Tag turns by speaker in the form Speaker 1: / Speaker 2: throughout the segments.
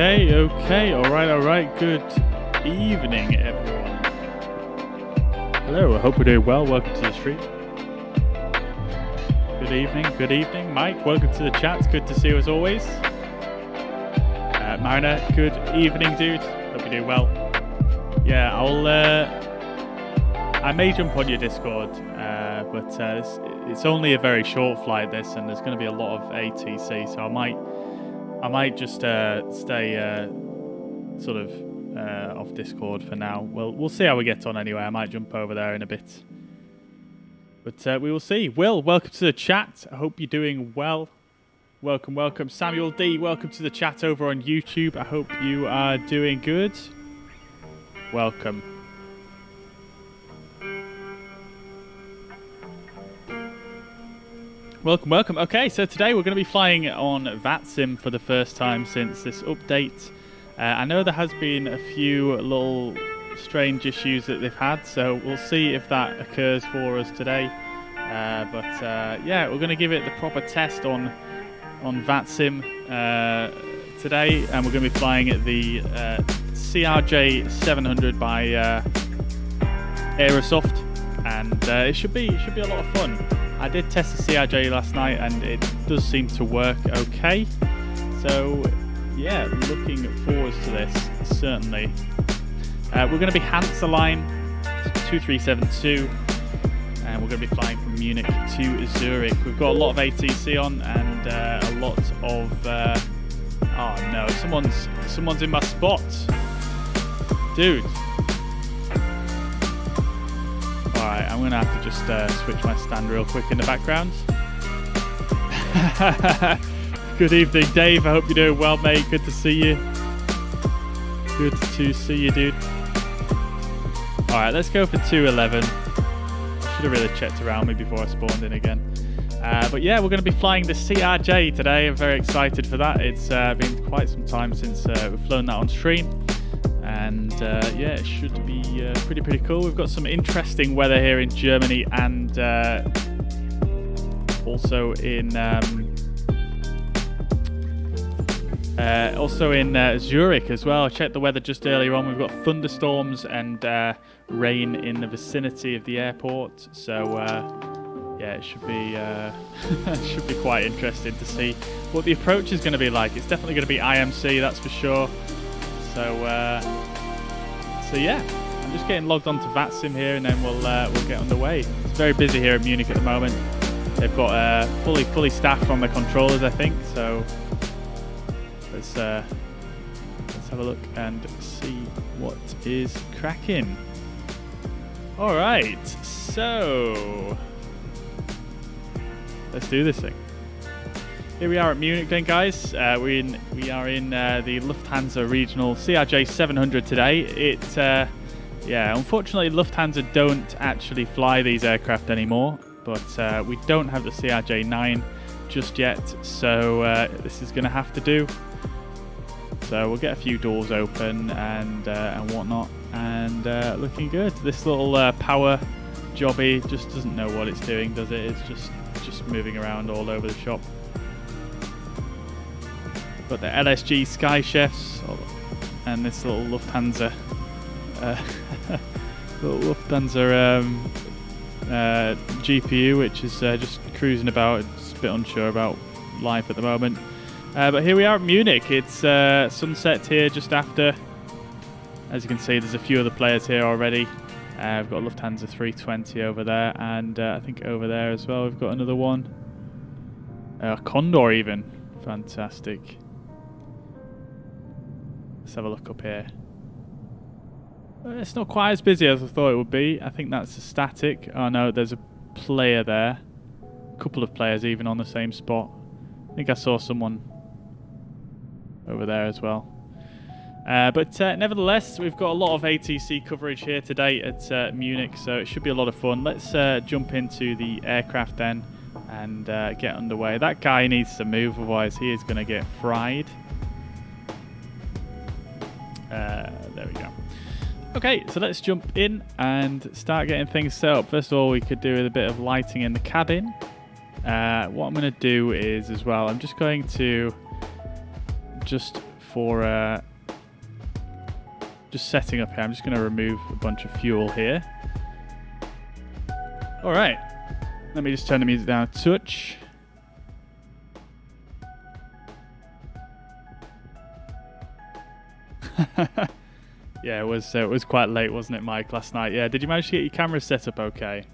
Speaker 1: Okay. All right. Good evening, everyone. Hello, I hope we're doing well. Welcome to the stream. Good evening. Mike, welcome to the chat. It's good to see you as always. Mariner, good evening, dude. Hope you're doing well. Yeah, I may jump on your Discord, but it's only a very short flight, this, and there's going to be a lot of ATC, so I might just stay sort of off Discord for now. We'll see how we get on anyway. I might jump over there in a bit. But we will see. Will, welcome to the chat. I hope you're doing well. Welcome. Samuel D, welcome to the chat over on YouTube. I hope you are doing good. Welcome. Welcome. Okay, so today we're going to be flying on VATSIM for the first time since this update. I know there has been a few little strange issues that they've had, so we'll see if that occurs for us today. Yeah, we're going to give it the proper test on VATSIM today, and we're going to be flying at the CRJ700 by Aerosoft, and it should be a lot of fun. I did test the CRJ last night, and it does seem to work okay. So yeah, looking forward to this certainly. We're going to be Hansa line 2372, and we're going to be flying from Munich to Zurich. We've got a lot of ATC on, and a lot of oh no, someone's in my spot, dude. Alright, I'm going to have to just switch my stand real quick in the background. Good evening, Dave. I hope you're doing well, mate. Good to see you. Good to see you, dude. Alright, let's go for 211. Should have really checked around me before I spawned in again. But yeah, we're going to be flying the CRJ today. I'm very excited for that. It's been quite some time since we've flown that on stream. And yeah, it should be pretty cool. We've got some interesting weather here in Germany, and also in Zurich as well. I checked the weather just earlier on. We've got thunderstorms and rain in the vicinity of the airport. So yeah, it should be should be quite interesting to see what the approach is going to be like. It's definitely going to be IMC, that's for sure. So yeah, I'm just getting logged onto VATSIM here, and then we'll get underway. It's very busy here in Munich at the moment. They've got fully staffed on the controllers, I think. So let's have a look and see what is cracking. All right, so let's do this thing. Here we are at Munich then, guys. We are in the Lufthansa regional CRJ700 today. Yeah, unfortunately Lufthansa don't actually fly these aircraft anymore, but we don't have the CRJ9 just yet, so this is going to have to do. So we'll get a few doors open and whatnot, and looking good. This little power jobby just doesn't know what it's doing, does it? It's just moving around all over the shop. Got the LSG Sky Chefs and this little Lufthansa GPU, which is just cruising about. It's a bit unsure about life at the moment. But here we are at Munich. It's sunset here just after. As you can see, there's a few other players here already. We've got Lufthansa 320 over there, and I think over there as well we've got another one. Condor even. Fantastic. Let's have a look up here. It's not quite as busy as I thought it would be. I think that's a static. Oh no, there's a player there. A couple of players even on the same spot. I think I saw someone over there as well. But nevertheless, we've got a lot of ATC coverage here today at Munich, so it should be a lot of fun. Let's jump into the aircraft then and get underway. That guy needs to move, otherwise he is going to get fried. There we go. Okay, so let's jump in and start getting things set up. First of all, we could do with a bit of lighting in the cabin. What I'm going to do is, as well, I'm just going to for just setting up here. I'm just going to remove a bunch of fuel here. All right. Let me just turn the music down a touch. Yeah, it was quite late, wasn't it, Mike, last night? Yeah, did you manage to get your camera set up okay?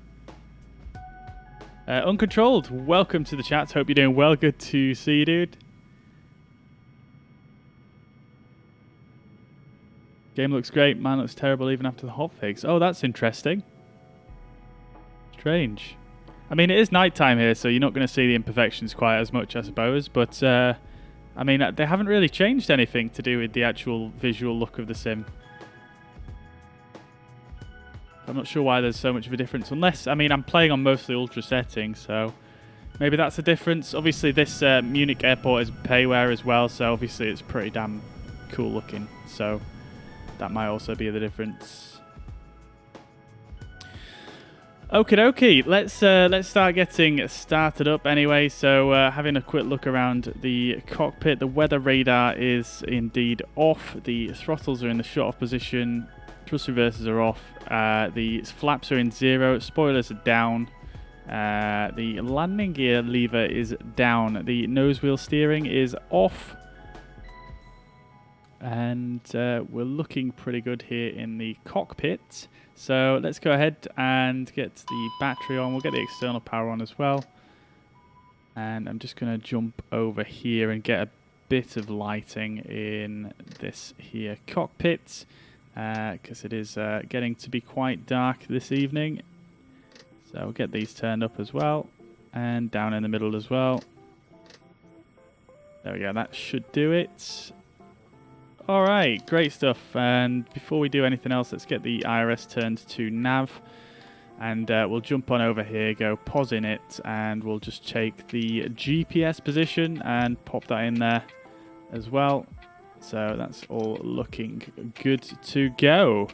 Speaker 1: Uncontrolled, welcome to the chat. Hope you're doing well. Good to see you, dude. Game looks great. Man looks terrible even after the hotfix. Oh, that's interesting. Strange. I mean, it is nighttime here, so you're not going to see the imperfections quite as much, I suppose. But, I mean, they haven't really changed anything to do with the actual visual look of the sim. I'm not sure why there's so much of a difference. Unless, I mean, I'm playing on mostly ultra settings, so maybe that's a difference. Obviously, this Munich airport is payware as well, so obviously it's pretty damn cool looking. So that might also be the difference. Okie dokie, let's start getting started up anyway. So having a quick look around the cockpit, the weather radar is indeed off. The throttles are in the shut-off position. Thrust reversers are off. The flaps are in 0. Spoilers are down. The landing gear lever is down. The nose wheel steering is off. And we're looking pretty good here in the cockpit. So let's go ahead and get the battery on. We'll get the external power on as well. And I'm just going to jump over here and get a bit of lighting in this here cockpit. Because it is getting to be quite dark this evening. So we'll get these turned up as well. And down in the middle as well. There we go, that should do it. Alright, great stuff. And before we do anything else, let's get the IRS turned to nav. And we'll jump on over here, go pause in it, and we'll just take the GPS position and pop that in there as well. So that's all looking good to go.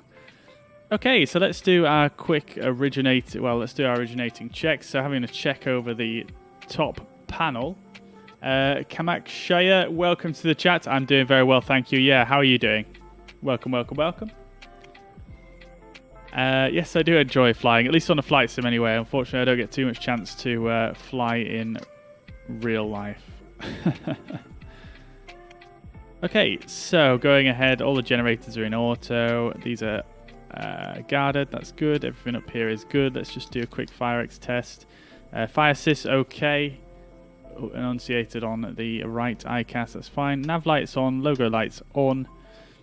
Speaker 1: Okay, so let's do our quick originating check. So having a check over the top panel. Kamak Shaya, welcome to the chat. I'm doing very well, thank you. Yeah, how are you doing? Welcome, welcome, welcome. Yes, I do enjoy flying, at least on a flight sim anyway. Unfortunately, I don't get too much chance to fly in real life. Okay, so going ahead, all the generators are in auto. These are guarded, that's good. Everything up here is good. Let's just do a quick FireX test. Fire assist, okay. Enunciated on the right ICAS, that's fine. Nav lights on, logo lights on,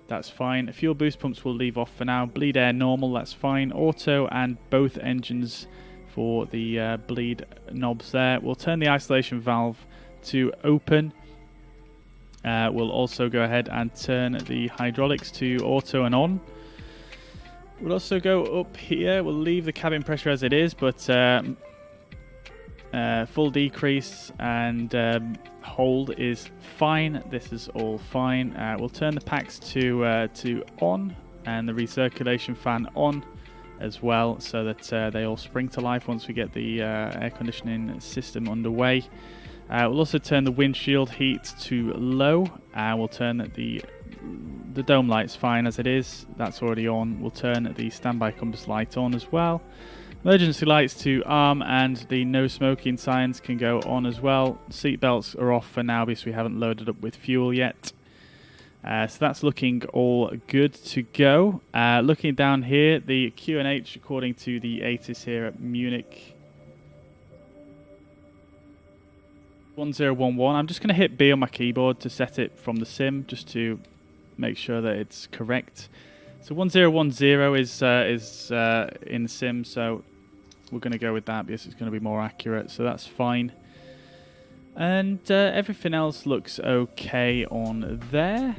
Speaker 1: that's fine. Fuel boost pumps will leave off for now. Bleed air normal, that's fine. Auto and both engines for the bleed knobs there. We'll turn the isolation valve to open. We'll also go ahead and turn the hydraulics to auto and on. We'll also go up here. We'll leave the cabin pressure as it is, but full decrease and hold is fine. This is all fine. We'll turn the packs to on and the recirculation fan on as well, so that they all spring to life once we get the air conditioning system underway. We'll also turn the windshield heat to low. We'll turn the dome lights fine as it is. That's already on. We'll turn the standby compass light on as well. Emergency lights to arm, and the no smoking signs can go on as well. Seat belts are off for now because we haven't loaded up with fuel yet. So that's looking all good to go. Looking down here, the QNH according to the ATIS here at Munich 1011. I'm just going to hit B on my keyboard to set it from the sim, just to make sure that it's correct. So 1010 is in the sim, so we're going to go with that because it's going to be more accurate, so that's fine. And everything else looks okay on there.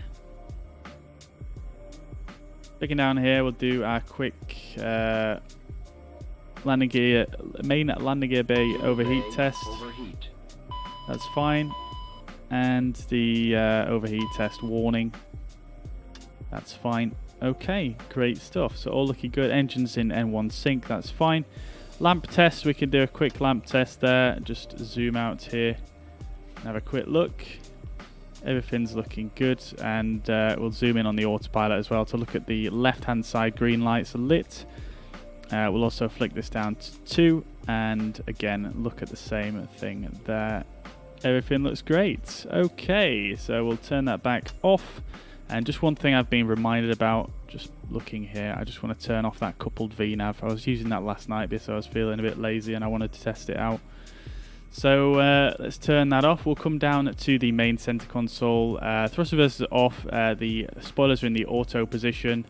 Speaker 1: Looking down here, we'll do our quick landing gear, main landing gear bay overheat test. That's fine. And the overheat test warning. That's fine. Okay, great stuff. So all looking good. Engines in N1 sync, that's fine. Lamp test, we can do a quick lamp test there. Just zoom out here and have a quick look. Everything's looking good, and we'll zoom in on the autopilot as well to look at the left-hand side green lights lit. We'll also flick this down to 2, and again look at the same thing there. Everything looks great. Okay, so we'll turn that back off. And just one thing I've been reminded about, just looking here, I just want to turn off that coupled VNav. I was using that last night because I was feeling a bit lazy and I wanted to test it out. So let's turn that off. We'll come down to the main center console. Thrust reversers are off. The spoilers are in the auto position.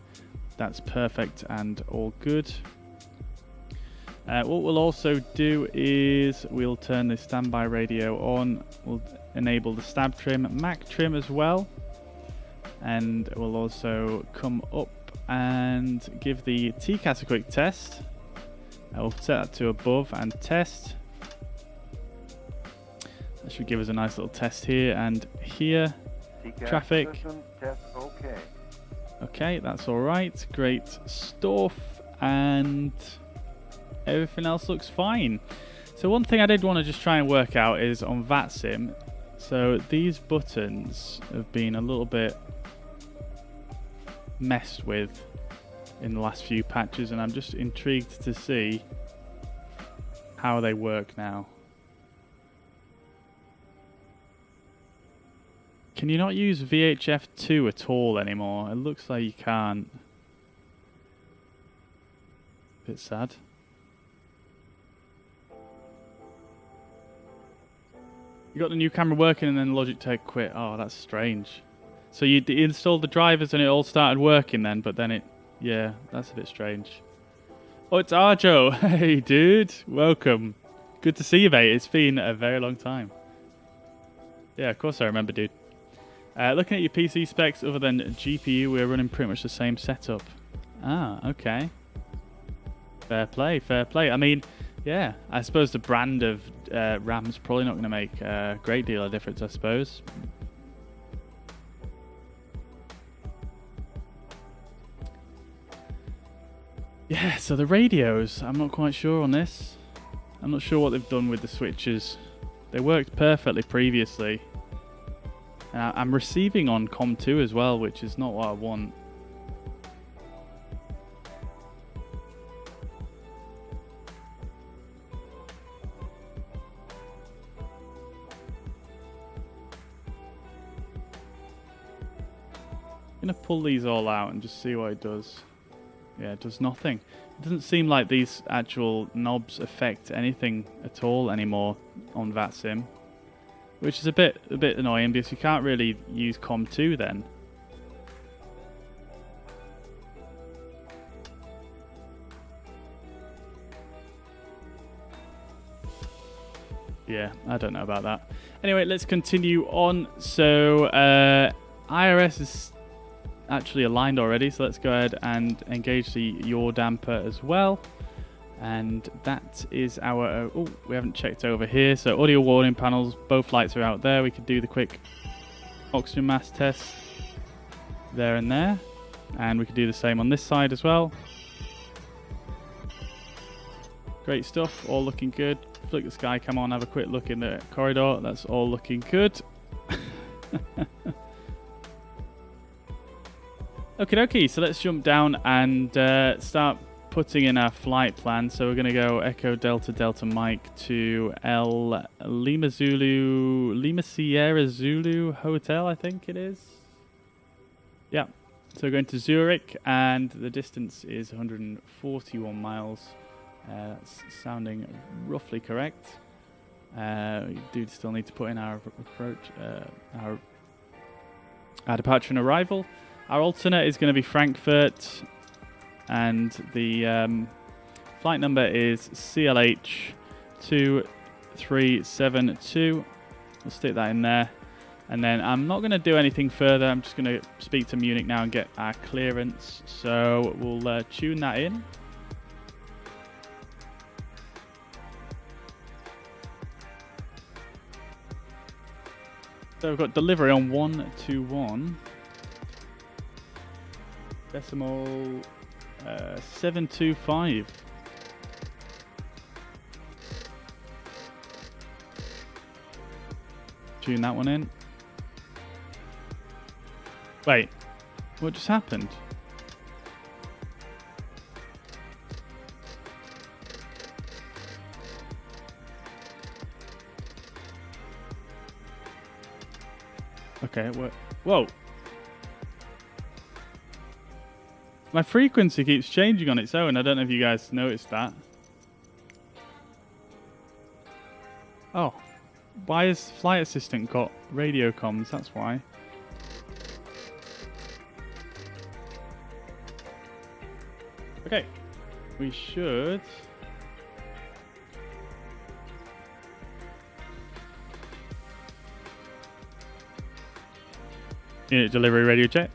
Speaker 1: That's perfect and all good. What we'll also do is we'll turn the standby radio on. We'll enable the stab trim, Mac trim as well. And we'll also come up and give the TCAS a quick test. We'll set that to above and test. That should give us a nice little test here and here. TCAS traffic.
Speaker 2: Test okay.
Speaker 1: Okay, that's all right. Great stuff. And everything else looks fine. So one thing I did want to just try and work out is on VATSIM. So these buttons have been a little bit messed with in the last few patches, and I'm just intrigued to see how they work now. Can you not use VHF2 at all anymore? It looks like you can't. Bit sad. You got the new camera working and then Logitech quit. Oh, that's strange. So you installed the drivers and it all started working then, but then it... Yeah, that's a bit strange. Oh, it's Arjo. Hey, dude. Welcome. Good to see you, mate. It's been a very long time. Yeah, of course I remember, dude. Looking at your PC specs, other than GPU, we're running pretty much the same setup. Ah, okay. Fair play, fair play. I mean, yeah, I suppose the brand of RAM's probably not going to make a great deal of difference, I suppose. Yeah, so the radios, I'm not quite sure on this. I'm not sure what they've done with the switches. They worked perfectly previously. I'm receiving on COM2 as well, which is not what I want. I'm going to pull these all out and just see what it does. Yeah, it does nothing. It doesn't seem like these actual knobs affect anything at all anymore on VATSIM, which is a bit annoying because you can't really use COM2 then. Yeah, I don't know about that. Anyway, let's continue on. So IRS is actually aligned already, so let's go ahead and engage the yaw damper as well. And that is our... oh, we haven't checked over here. So audio warning panels, both lights are out there. We could do the quick oxygen mask test there and there. And we could do the same on this side as well. Great stuff, all looking good. Flick the sky, come on, have a quick look in the corridor. That's all looking good. Okie dokie, so let's jump down and start putting in our flight plan. So we're going to go Echo Delta Delta Mike to Lima Sierra Zulu Hotel, I think it is. Yeah, so we're going to Zurich, and the distance is 141 miles. That's sounding roughly correct. We do still need to put in our approach, our departure and arrival. Our alternate is going to be Frankfurt, and the flight number is CLH 2372. We'll stick that in there. And then I'm not going to do anything further. I'm just going to speak to Munich now and get our clearance. So we'll tune that in. So we've got delivery on 121. Decimal 725. Tune that one in. Wait, what just happened? Okay, what? Whoa. My frequency keeps changing on its own. I don't know if you guys noticed that. Oh. Why has Flight Assistant got radio comms? That's why. Okay. We should... Unit delivery radio check.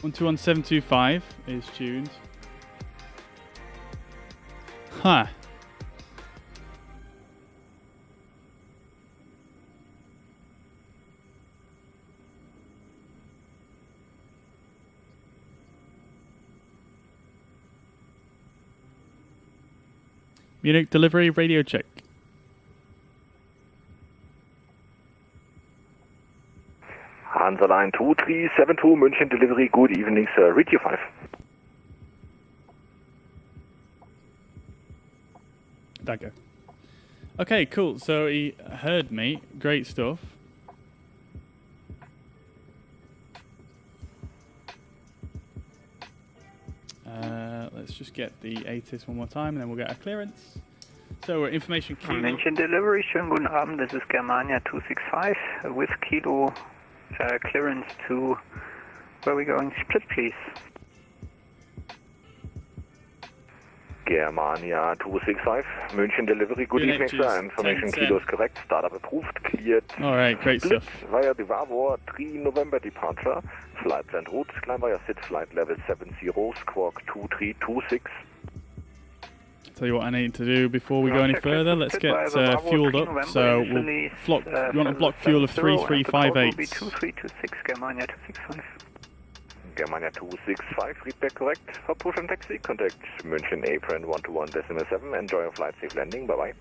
Speaker 1: One two one 725 is tuned. Huh. Munich delivery radio check.
Speaker 2: Hansa Line 2372, München delivery, good evening sir, read you 5.
Speaker 1: Danke. Okay, cool. So he heard me. Great stuff. Let's just get the ATIS one more time and then we'll get a clearance. So we're information kilo.
Speaker 3: München delivery, schönen guten Abend, this is Germania 265 with kilo clearance to where we going, split please.
Speaker 2: Germania 265, München delivery, good evening sir, information kilo is correct, startup approved, cleared.
Speaker 1: Alright, great
Speaker 2: split
Speaker 1: stuff.
Speaker 2: Via the Vavor 3 November departure, flight plan route, climb via SID flight level 70, squawk 2326.
Speaker 1: Tell you what I need to do before we go any further. Let's get fueled up. So we'll you want a block fuel of 3358.
Speaker 3: 2326, Germania 265.
Speaker 2: Germania 265, read back correct. For push and taxi, contact München apron 121.7. Enjoy your flight, safe landing, bye bye.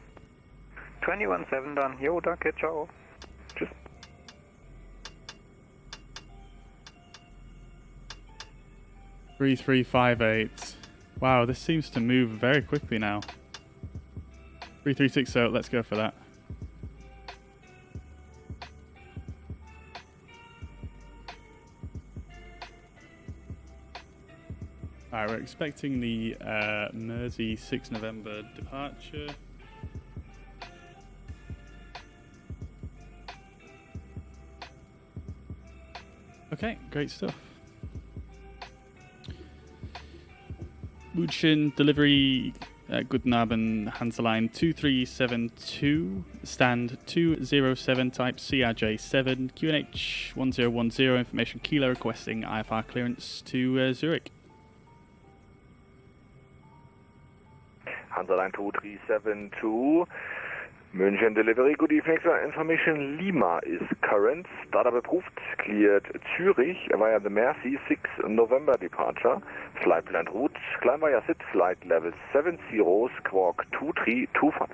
Speaker 3: 217 done, jo, danke, ciao.
Speaker 2: Tschüss.
Speaker 1: Three 358. Wow, this seems to move very quickly now. 3360, let's go for that. Alright, we're expecting the Mersey 6 November departure. Okay, great stuff. München delivery, guten Abend, Hansa Line 2372, stand 207 type CRJ7, QNH 1010, information kilo requesting IFR clearance to Zurich.
Speaker 2: Hansa Line 2372, München delivery, good evening sir, information Lima is current, startup approved, cleared Zurich via the Mersey 6 November departure, flight plan route, climb via SID flight level 70, squawk 2325.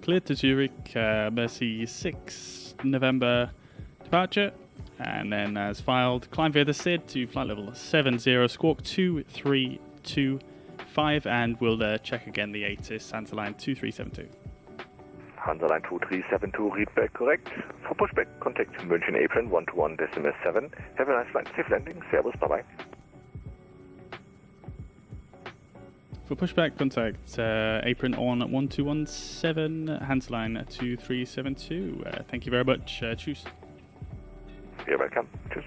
Speaker 1: Cleared to Zurich, Mersey 6 November departure, and then as filed, climb via the SID to flight level 70, squawk 2325, and we'll check again the ATIS, Hansa Line 2372.
Speaker 2: Hansa Line 2372, read back correct. For pushback, contact München apron 121.7. Have a nice flight, safe landing, servus, bye bye.
Speaker 1: For pushback, contact apron on 1217, Hansa Line 2372. Thank you very much, choose.
Speaker 2: You're welcome, choose.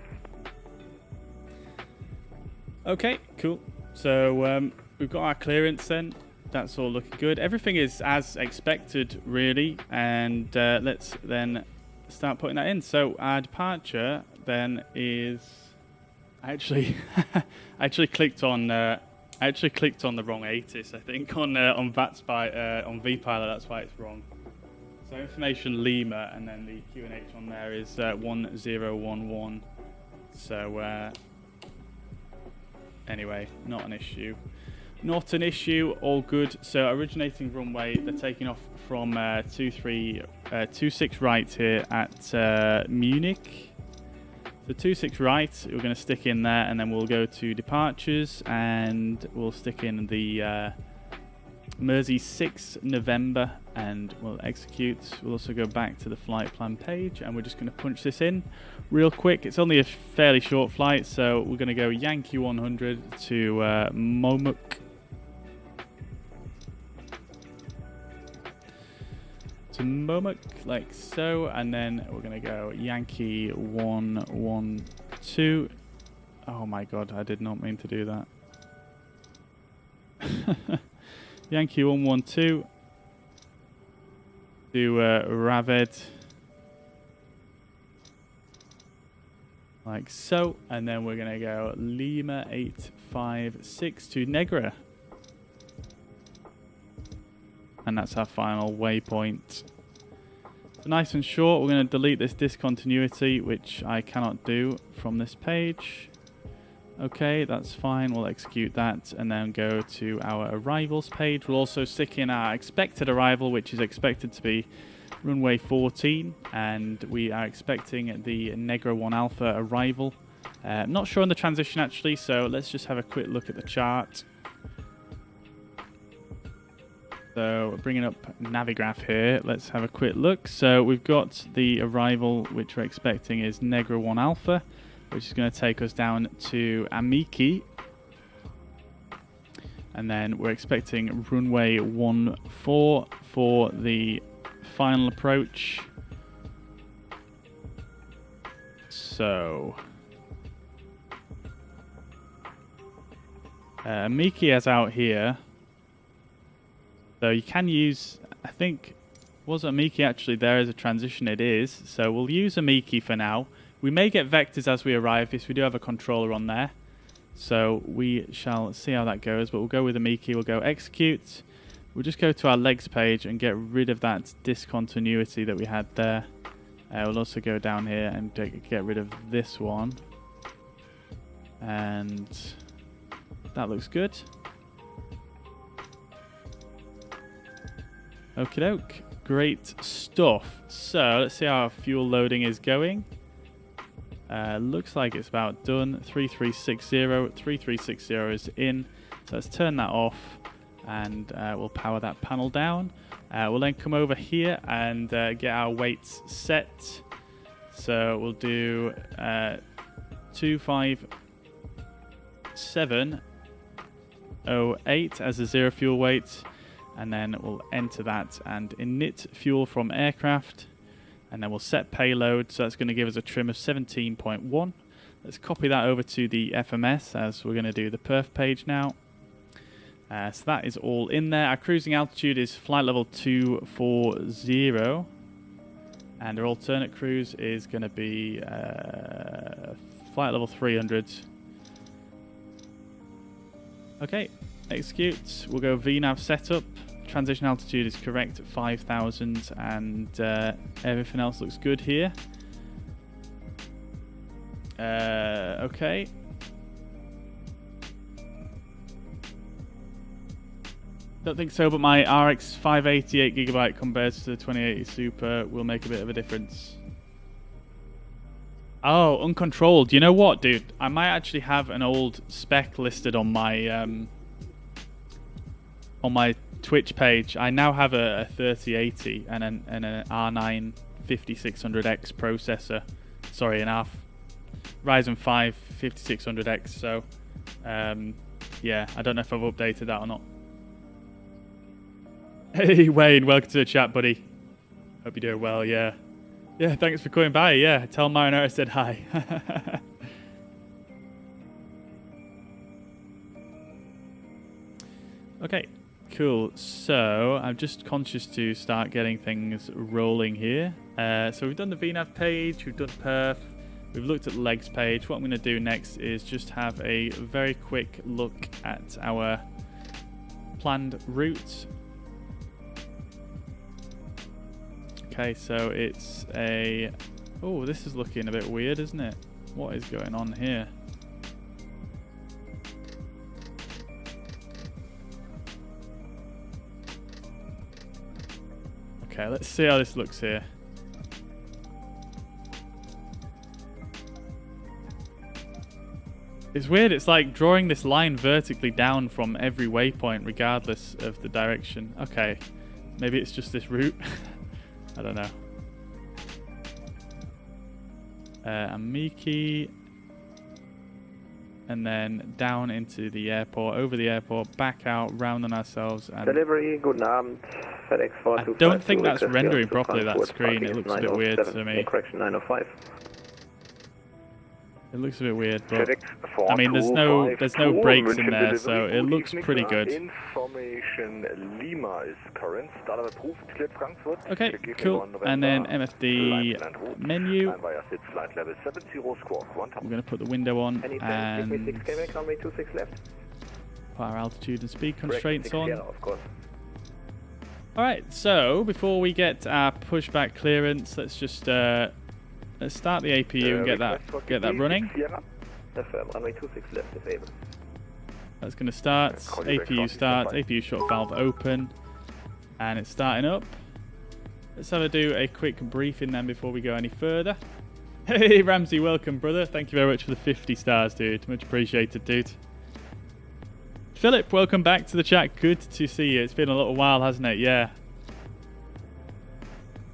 Speaker 1: Okay, cool. So we've got our clearance then. That's all looking good. Everything is as expected, really. And let's then start putting that in. So our departure then is... I actually clicked on the wrong ATIS, I think, on VATSIM, on vPilot. That's why it's wrong. So information Lima, and then the QNH on there is 1011. So anyway, not an issue. Not an issue, all good. So originating runway, they're taking off from 26 right here at Munich. So 26 right, we're going to stick in there, and then we'll go to departures, and we'll stick in the Mersey 6 November, and we'll execute. We'll also go back to the flight plan page, and we're just going to punch this in real quick. It's only a fairly short flight, so we're going to go Yankee 100 to Momuk. To Momuk, like so, and then we're going to go Yankee 112. Oh my god, I did not mean to do that. Yankee 112 to Raved, like so, and then we're going to go Lima 856 to Negra. And that's our final waypoint. So nice and short. We're going to delete this discontinuity, which I cannot do from this page. Okay, that's fine. We'll execute that and then go to our arrivals page. We'll also stick in our expected arrival, which is expected to be runway 14. And we are expecting the Negra 1 Alpha arrival. Not sure on the transition actually, so let's just have a quick look at the chart. So bringing up Navigraph here, let's have a quick look. So we've got the arrival, which we're expecting is Negra 1 Alpha, which is going to take us down to Amiki. And then we're expecting runway 14 for the final approach. So Amiki is out here. So you can use, I think, was Amiki actually there as a transition? It is. So we'll use Amiki for now. We may get vectors as we arrive, because we do have a controller on there. So we shall see how that goes, but we'll go with Amiki. We'll go execute. We'll just go to our legs page and get rid of that discontinuity that we had there. We'll also go down here and get rid of this one. And that looks good. Okie doke, great stuff. So let's see how our fuel loading is going. Looks like it's about done. 3360 is in. So let's turn that off, and we'll power that panel down. We'll then come over here and get our weights set. So we'll do 25708 as a zero fuel weight. And then we'll enter that and init fuel from aircraft. And then we'll set payload. So that's going to give us a trim of 17.1. Let's copy that over to the FMS as we're going to do the perf page now. So that is all in there. Our cruising altitude is flight level 240. And our alternate cruise is going to be flight level 300. Okay. Execute. We'll go VNAV setup. Transition altitude is correct at 5,000, and everything else looks good here. Okay. Don't think so, but my RX 588 GB compared to the 2080 Super will make a bit of a difference. Oh, uncontrolled. You know what, dude? I might actually have an old spec listed on my Twitch page. I now have a 3080 and an R9 5600X processor. Sorry, an Ryzen 5 5600X. So, yeah, I don't know if I've updated that or not. Hey, Wayne, welcome to the chat, buddy. Hope you're doing well, yeah. Yeah, thanks for coming by, yeah. Tell Marinara I said hi. Okay. Cool. So I'm just conscious to start getting things rolling here. So we've done the VNAV page, we've done perf, we've looked at the legs page. What I'm going to do next is just have a very quick look at our planned route. Okay, so it's a... Oh, this is looking a bit weird, isn't it? What is going on here? Okay, let's see how this looks here. It's weird, it's like drawing this line vertically down from every waypoint regardless of the direction. Okay, maybe it's just this route. I don't know. Amiki. And then down into the airport, over the airport, back out, round on ourselves. And
Speaker 4: delivery, guten Abend. FedEx 4252.
Speaker 1: I don't think that's rendering properly, that screen. It looks a bit weird to me.
Speaker 4: Correction 905.
Speaker 1: It looks a bit weired, but I mean, there's no breaks in there, so it looks pretty good.
Speaker 2: Information Lima is current. Startup approved. Cleared Frankfurt.
Speaker 1: Okay, cool. And then MFD menu. We're going to put the window on and put our altitude and speed constraints on. Alright, so before we get our pushback clearance, let's just let's start the APU and get that running. That's going to start. APU start. APU short valve open, and it's starting up. Let's have a quick briefing then before we go any further. Hey Ramsey, welcome brother. Thank you very much for the 50 stars, dude. Much appreciated, dude. Philip, welcome back to the chat. Good to see you. It's been a little while, hasn't it? Yeah.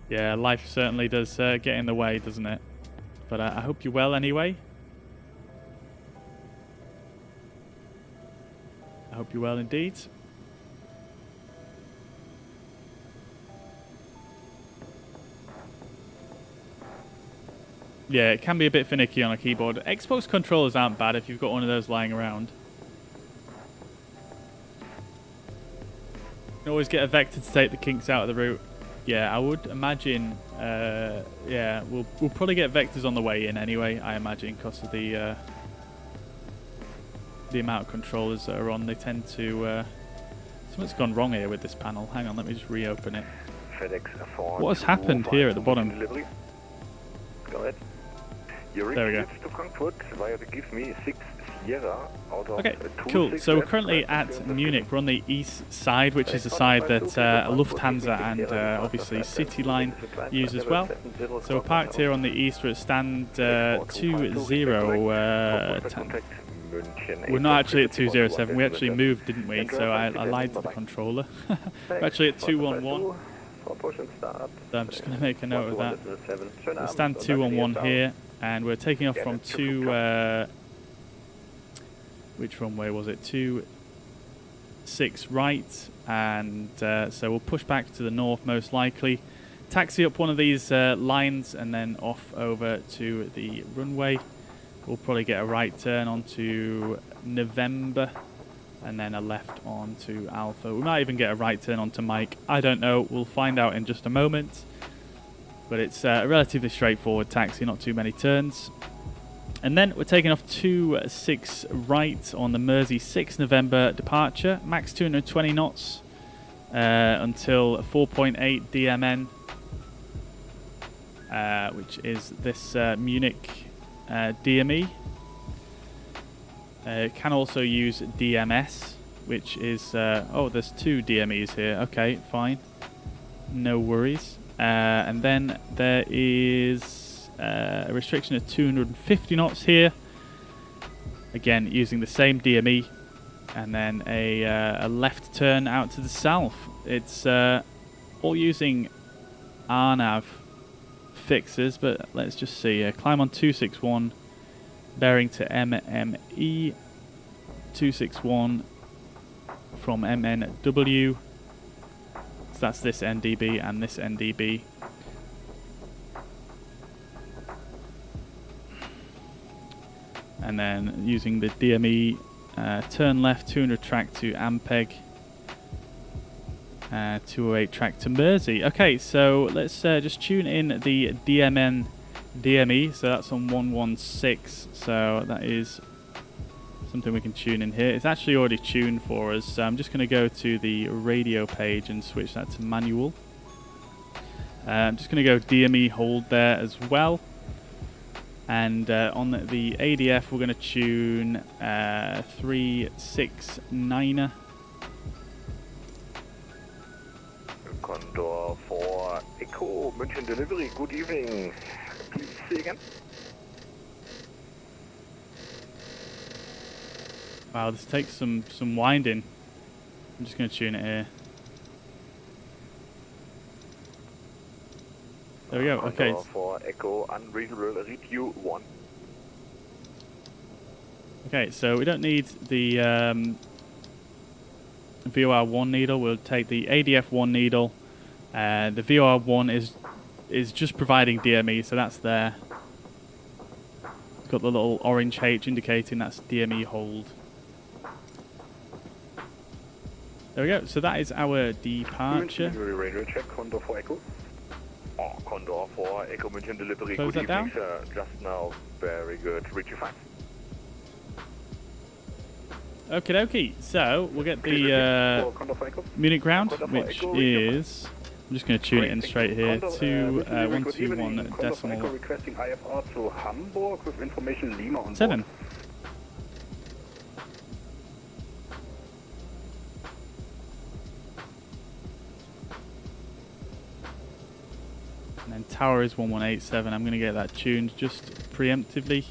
Speaker 1: Yeah, life certainly does get in the way, doesn't it? But I hope you're well anyway. I hope you're well indeed. Yeah, it can be a bit finicky on a keyboard. Xbox controllers aren't bad if you've got one of those lying around. You can always get a vector to take the kinks out of the route. Yeah, I would imagine, yeah, we'll probably get vectors on the way in anyway, I imagine, because of the amount of controllers that are on. They tend to... something's gone wrong here with this panel. Hang on, let me just reopen it. What has happened here at the bottom?
Speaker 2: Go ahead.
Speaker 1: There we go.
Speaker 2: To Frankfurt via the Give Me 6 Sierra out of
Speaker 1: okay, cool. So we're currently at Munich. We're on the east side, which is the side that Lufthansa and obviously Cityline use as well. So we're parked here on the east. We're at stand 20. We're not actually at 207. We actually moved, didn't we? So I lied to the controller. We're actually at 211. So I'm just going to make a note of that. We'll stand 211 here, and we're taking off from which runway was it? 26 right, and so we'll push back to the north most likely. Taxi up one of these lines, and then off over to the runway. We'll probably get a right turn onto November, and then a left onto Alpha. We might even get a right turn onto Mike. I don't know. We'll find out in just a moment. But it's a relatively straightforward taxi, not too many turns. And then we're taking off 26 right on the Mersey 6 November departure. Max 220 knots until 4.8 DMN, which is this Munich DME. Can also use DMS, which is... oh, there's two DMEs here. Okay, fine. No worries. And then there is a restriction of 250 knots here. Again, using the same DME. And then a left turn out to the south. It's all using RNAV fixes, but let's just see. Climb on 261. Bearing to MME 261 from MNW. So that's this NDB and this NDB. And then using the DME, turn left 200 track to Ampeg. 208 track to Mersey. Okay, so let's just tune in the DME, so that's on 116, so that is something we can tune in here. It's actually already tuned for us, so I'm just going to go to the radio page and switch that to manual. I'm just going to go DME hold there as well. And on the ADF, we're going to tune 369er.
Speaker 2: Condor for Echo, München delivery, good evening. Please say again.
Speaker 1: Wow, this takes some winding. I'm just going to tune it here. There we go. Okay.
Speaker 2: Condor for Echo, unreasonable, read you 1.
Speaker 1: Okay, so we don't need the VOR1 needle. We'll take the ADF1 needle. The VOR1 is just providing DME, so that's there. It's got the little orange H indicating that's DME hold. There we go. So that is our departure.
Speaker 2: Radio check, Condor for Echo. Oh, Condor for Echo München delivery.
Speaker 1: Close
Speaker 2: good
Speaker 1: that
Speaker 2: evening, sir. Just now. Very good. Reach you 5.
Speaker 1: Okie dokie. So we'll get the Munich ground, which is. I'm just going to tune it in straight here to 121 decimal
Speaker 5: requesting IFR to Hamburg with information Lima on
Speaker 1: 7.
Speaker 5: board.
Speaker 1: And then tower is 1187. I'm going to get that tuned just preemptively.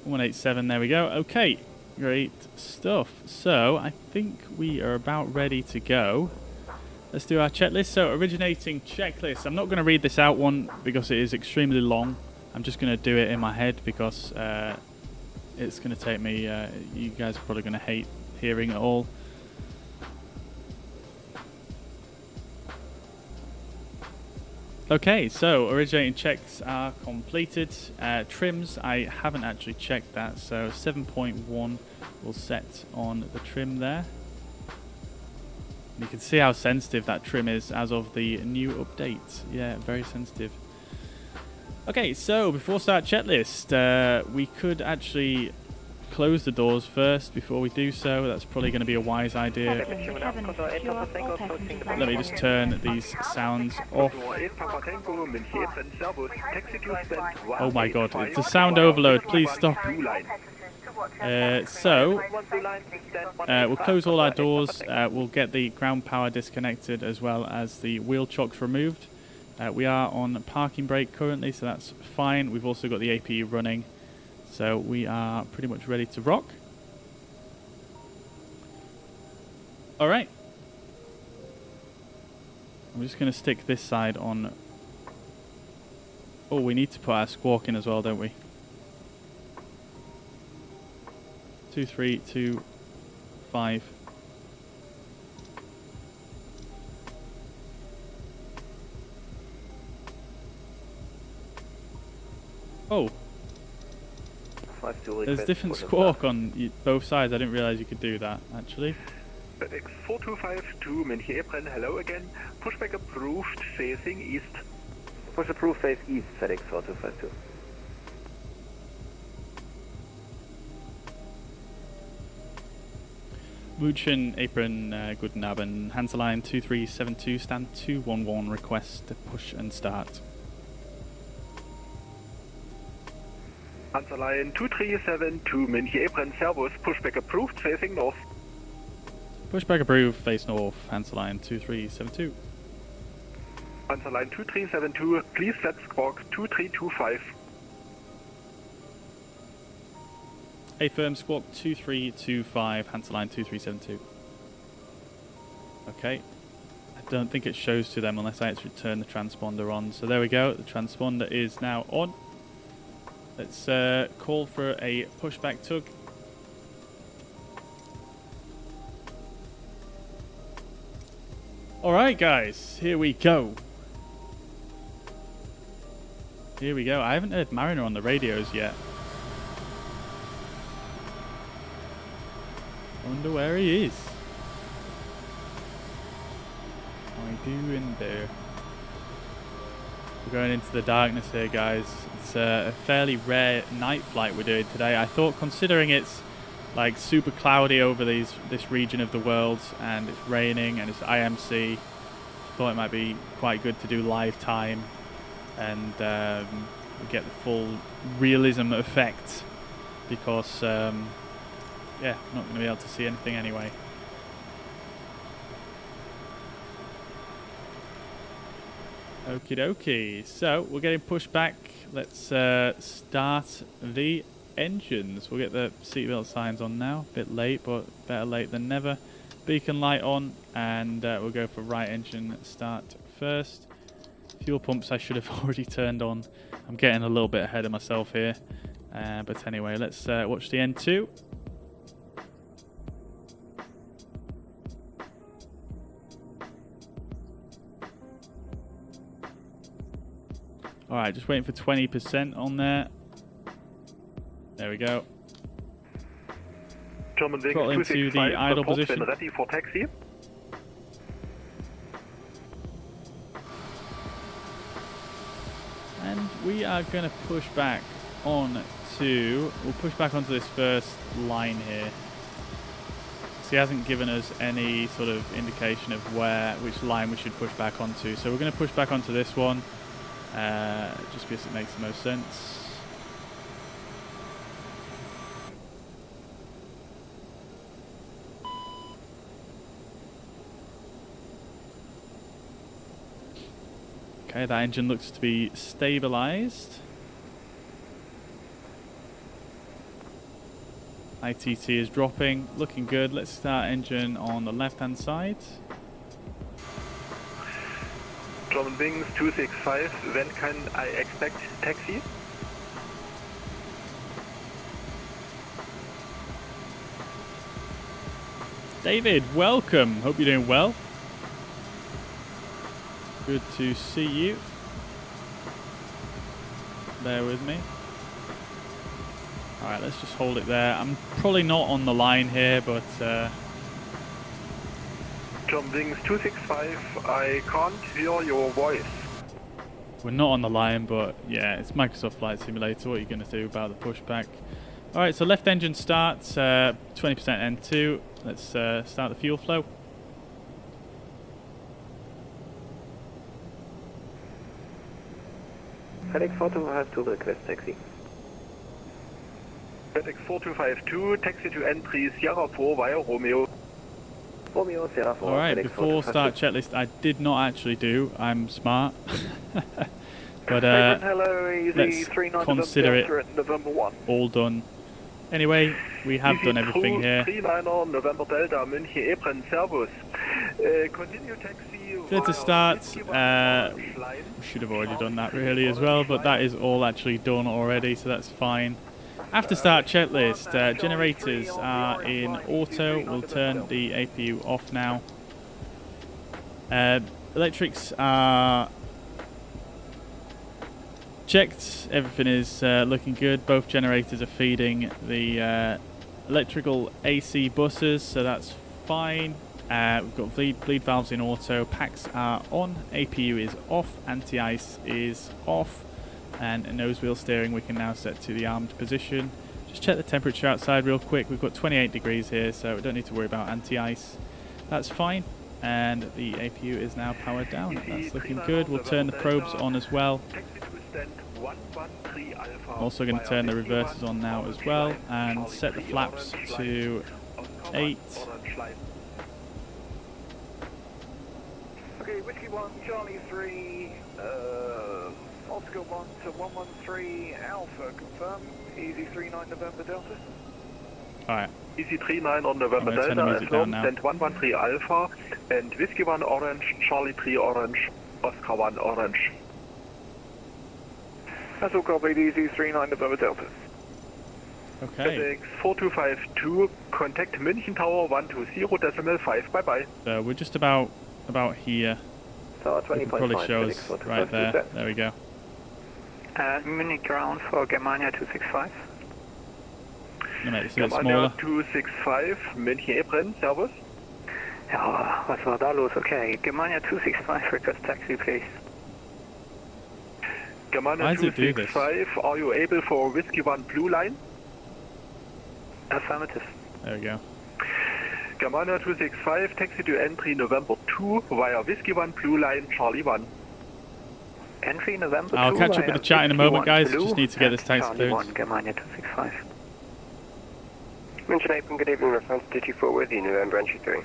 Speaker 1: .187, there we go. Okay, great stuff. So I think we are about ready to go. Let's do our checklist. So originating checklist. I'm not going to read this out one because it is extremely long. I'm just going to do it in my head because it's going to take me, you guys are probably going to hate hearing it all. Okay, so originating checks are completed. Trims, I haven't actually checked that, so 7.1 will set on the trim there. And you can see how sensitive that trim is as of the new update. Yeah, very sensitive. Okay, so before start checklist, we could actually close the doors first before we do so. That's probably going to be a wise idea. Let me just turn these sounds off. Oh my god, it's a sound overload. Please stop. We'll close all our doors. We'll get the ground power disconnected as well as the wheel chocks removed. We are on parking brake currently, so that's fine. We've also got the APU running. So we are pretty much ready to rock. Alright. I'm just going to stick this side on. Oh, we need to put our squawk in as well, don't we? 2, 3, 2, 5. Oh. There's different squawk on both sides. I didn't realize you could do that, actually.
Speaker 5: X4252, München April, hello again. Pushback approved, facing east.
Speaker 4: Push approved, face east, FedEx 4252.
Speaker 1: München Apron, guten Abend. Hanseline 2372, stand 211, request to push and start.
Speaker 5: Hanseline 2372, München April, Servus, pushback approved, facing north.
Speaker 1: Pushback approved, face north, Hanseline 2372.
Speaker 5: Hanseline 2372, please set squawk 2325.
Speaker 1: A firm squawk 2325, Hanseline 2372. Okay. I don't think it shows to them unless I actually turn the transponder on. So there we go, the transponder is now on. Let's call for a pushback tug. Alright guys, here we go. Here we go. I haven't heard Mariner on the radios yet. Wonder where he is. What are you doing there? We're going into the darkness here, guys. It's a fairly rare night flight we're doing today. I thought, considering it's like super cloudy over this region of the world, and it's raining and it's IMC, thought it might be quite good to do live time and get the full realism effect, because yeah, I'm not going to be able to see anything anyway. Okie dokie, so we're getting pushed back. Let's start the engines. We'll get the seatbelt signs on now. A bit late, but better late than never. Beacon light on, and we'll go for right engine start first. Fuel pumps I should have already turned on. I'm getting a little bit ahead of myself here. But anyway, let's watch the N2. Alright, just waiting for 20% on there. There we go.
Speaker 5: German wing
Speaker 1: Throttle into the idle position.
Speaker 5: Ready for taxi.
Speaker 1: And we are going to push back on to... We'll push back onto this first line here. So he hasn't given us any sort of indication of which line we should push back onto. So we're going to push back onto this one. Just because it makes the most sense. Okay, that engine looks to be stabilized. ITT is dropping, looking good. Let's start engine on the left hand side.
Speaker 5: German wings 265, when can I expect taxi?
Speaker 1: David, welcome. Hope you're doing well. Good to see you. Bear with me. Alright, let's just hold it there. I'm probably not on the line here, but...
Speaker 5: German wings 265, I can't hear your voice.
Speaker 1: We're not on the line, but yeah, it's Microsoft Flight Simulator. What are you going to do about the pushback? Alright, so left engine starts, 20% N2. Let's start the fuel flow.
Speaker 4: FedEx 4252 request taxi.
Speaker 5: FedEx 4252, taxi to entry Sierra 4 via Romeo.
Speaker 4: Romeo, Sierra 4.
Speaker 1: Alright,
Speaker 4: FedEx
Speaker 1: before
Speaker 4: 4252.
Speaker 1: start checklist, I did not actually do. I'm smart. But
Speaker 5: hello,
Speaker 1: let's consider it
Speaker 5: November 1.
Speaker 1: all done. Anyway, we have done everything here.
Speaker 5: 39er November Delta, Munich Ebren, Servus. Continue taxi.
Speaker 1: Clear to start. We should have already done that really as well, but that is all actually done already, so that's fine. After start checklist, generators are in auto. We'll turn the APU off now. Electrics are checked. Everything is looking good. Both generators are feeding the electrical AC buses, so that's fine. We've got bleed valves in auto. Packs are on. APU is off. Anti-ice is off. And nose wheel steering we can now set to the armed position. Just check the temperature outside real quick. We've got 28 degrees here, so we don't need to worry about anti-ice. That's fine. And the APU is now powered down. That's looking good. We'll turn the probes on as well. I'm also going to turn the reversers on now as well and set the flaps to 8.
Speaker 5: Okay, Whiskey 1, Charlie 3, Oscar 1 to 113 Alpha, confirm, Easy 39 November Delta.
Speaker 1: Alright.
Speaker 5: Easy 39 on November Delta, affirmed, and 113 Alpha, and Whiskey 1 Orange, Charlie 3 Orange, Oscar 1 Orange. That's all copied, Easy 39 November Delta.
Speaker 1: Okay.
Speaker 5: FedEx 4252, contact München Tower 120.5, bye bye.
Speaker 1: So we're just about here.
Speaker 4: So
Speaker 1: You can probably show us right there. There we go.
Speaker 3: Munich ground for Germania 265.
Speaker 1: I'll make this a bit
Speaker 5: Germania
Speaker 1: smaller.
Speaker 5: 265, München Ebren, Servus.
Speaker 3: Ja, was war da los? Okay, Germania 265, request taxi, please.
Speaker 2: Germania
Speaker 1: Why does it do this?
Speaker 2: 265, are you able for Whiskey 1 blue line?
Speaker 3: Affirmative.
Speaker 1: There we go.
Speaker 2: Germania 265, taxi to entry November 2 via Whiskey 1 blue line, Charlie 1.
Speaker 3: Entry November 2.
Speaker 1: I'll catch up with the chat in a moment, guys. Just need to get this taxi
Speaker 3: Charlie
Speaker 1: clearance.
Speaker 3: 1, Germania 265.
Speaker 4: München Open, good evening, Lufthansa 224 with you, November entry 3.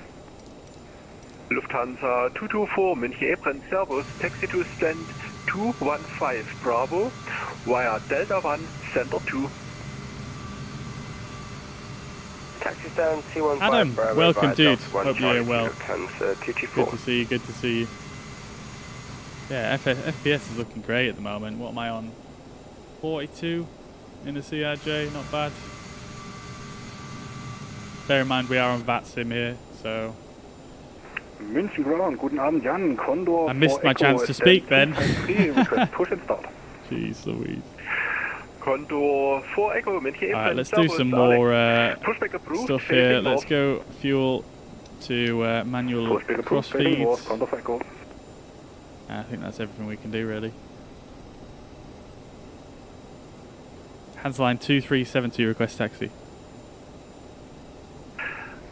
Speaker 2: Lufthansa 224, München Apron, Servus, taxi to stand 215 Bravo via Delta 1, Center 2.
Speaker 4: Taxi stand C15
Speaker 1: Adam,
Speaker 4: Bravo
Speaker 1: welcome,
Speaker 4: via
Speaker 1: dude.
Speaker 4: Delta 1,
Speaker 1: Hope you're
Speaker 4: Charlie,
Speaker 1: well.
Speaker 4: Lufthansa 224.
Speaker 1: Good to see you, good to see you. Yeah, FPS is looking great at the moment. What am I on? 42 in the CRJ, not bad. Bear in mind we are on VATSIM here, so...
Speaker 6: München ground, guten Abend Jan, Condor.
Speaker 1: I missed my chance to speak then.
Speaker 6: Push and start.
Speaker 1: Jeez Louise.
Speaker 2: Condor 4 Echo, München Apron,
Speaker 1: Alright, let's do
Speaker 2: Servus,
Speaker 1: some more
Speaker 2: Pushback approved,
Speaker 1: stuff here.
Speaker 2: facing
Speaker 1: Let's
Speaker 2: north.
Speaker 1: go fuel to manual
Speaker 6: Pushback approved,
Speaker 1: cross
Speaker 6: facing north,
Speaker 1: feeds.
Speaker 6: Condor 4 Echo.
Speaker 1: I think that's everything we can do really. Hansline 2372 request taxi.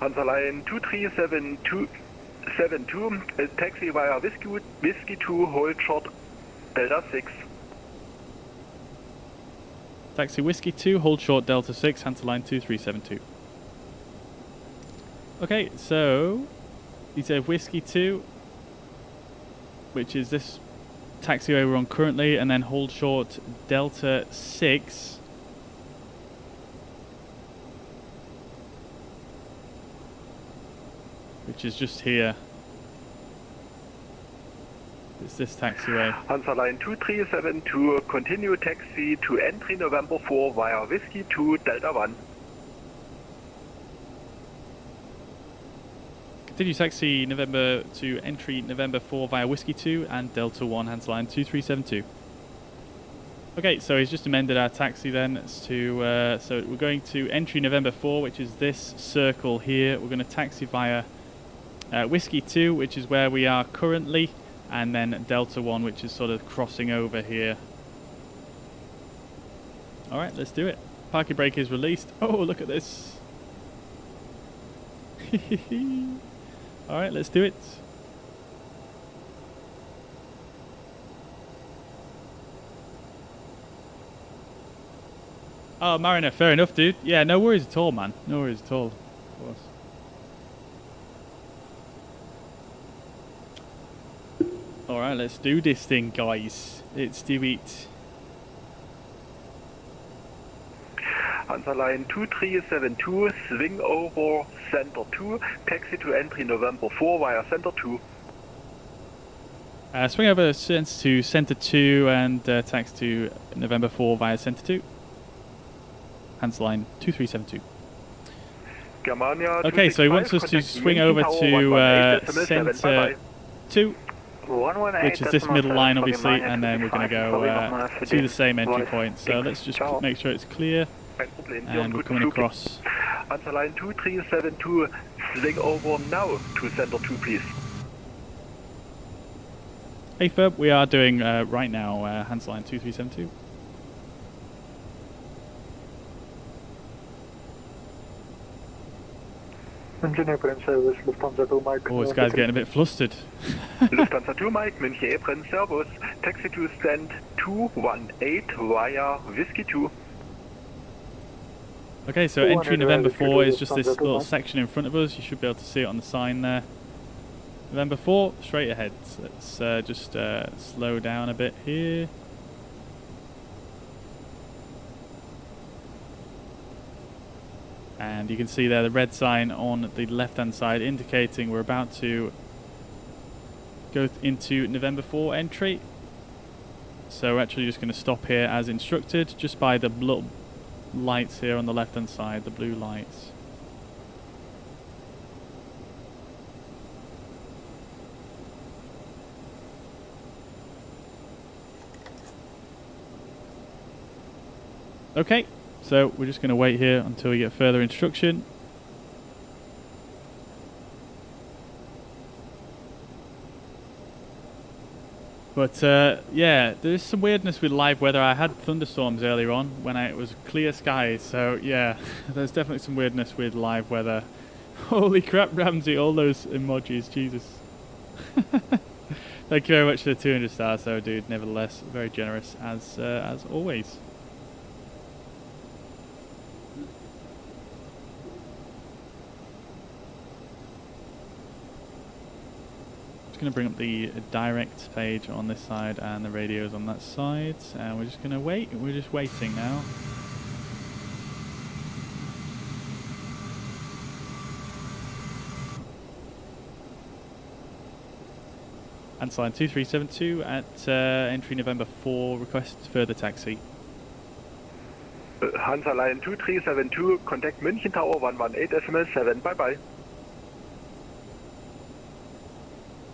Speaker 2: Hansaline 23772, taxi via Whiskey 2, hold short, Delta 6.
Speaker 1: Taxi Whiskey 2, hold short Delta 6, Hansline 2372. Okay, so you say Whiskey 2, which is this taxiway we're on currently, and then hold short Delta 6. Which is just here. It's this taxiway.
Speaker 2: Hansaline 2372, continue taxi to entry November 4 via Whiskey 2, Delta 1.
Speaker 1: Continue taxi November to entry November 4 via Whiskey 2 and Delta 1, Hansline 2372. Okay, so he's just amended our taxi then to, so we're going to entry November 4, which is this circle here. We're going to taxi via Whiskey 2, which is where we are currently, and then Delta 1, which is sort of crossing over here. Alright, let's do it. Parking brake is released. Oh, look at this. Alright, let's do it. Oh, Mariner, fair enough, dude. Yeah, no worries at all, man. No worries at all. Of course. Alright, let's do this thing, guys. Let's do it.
Speaker 2: Hansaline 2372, swing over Center 2, taxi to entry November 4 via Center 2.
Speaker 1: Swing over to Center 2 and taxi to November 4 via Center 2. Hansline 2372.
Speaker 2: Germania
Speaker 1: Okay, so he wants us to swing over to Center 2,
Speaker 3: 118,
Speaker 1: which is this middle line obviously, and then we're going to go to the same entry
Speaker 3: Right.
Speaker 1: point. So let's just make sure it's clear, and we're coming across.
Speaker 2: Hansaline 2372, swing over now to Center 2, please.
Speaker 1: Hey Ferb, we are doing right now Hansline 2372.
Speaker 6: München Apron service, Lufthansa 2 Mike.
Speaker 1: Oh, this guy's getting a bit flustered.
Speaker 2: Lufthansa 2 Mike, München Apron, Servus, taxi to stand 218 via Whiskey 2.
Speaker 1: Okay, so entry November 4 is just this little section in front of us. You should be able to see it on the sign there. November 4, straight ahead. So let's just slow down a bit here. And you can see there the red sign on the left hand side indicating we're about to go into November 4 entry. So we're actually just going to stop here as instructed, just by the little lights here on the left hand side, the blue lights. Okay, so we're just going to wait here until we get further instruction. But yeah, there's some weirdness with live weather. I had thunderstorms earlier on when it was clear skies, so yeah, there's definitely some weirdness with live weather. Holy crap, Ramsey, all those emojis, Jesus. Thank you very much for the 200 stars though, dude. Nevertheless, very generous as always. Going to bring up the direct page on this side and the radios on that side, and we're just going to wait. We're just waiting now. Answer line 2372 at entry November 4, request further taxi.
Speaker 2: Hansa line 2372, contact München Tower 118.7, bye bye.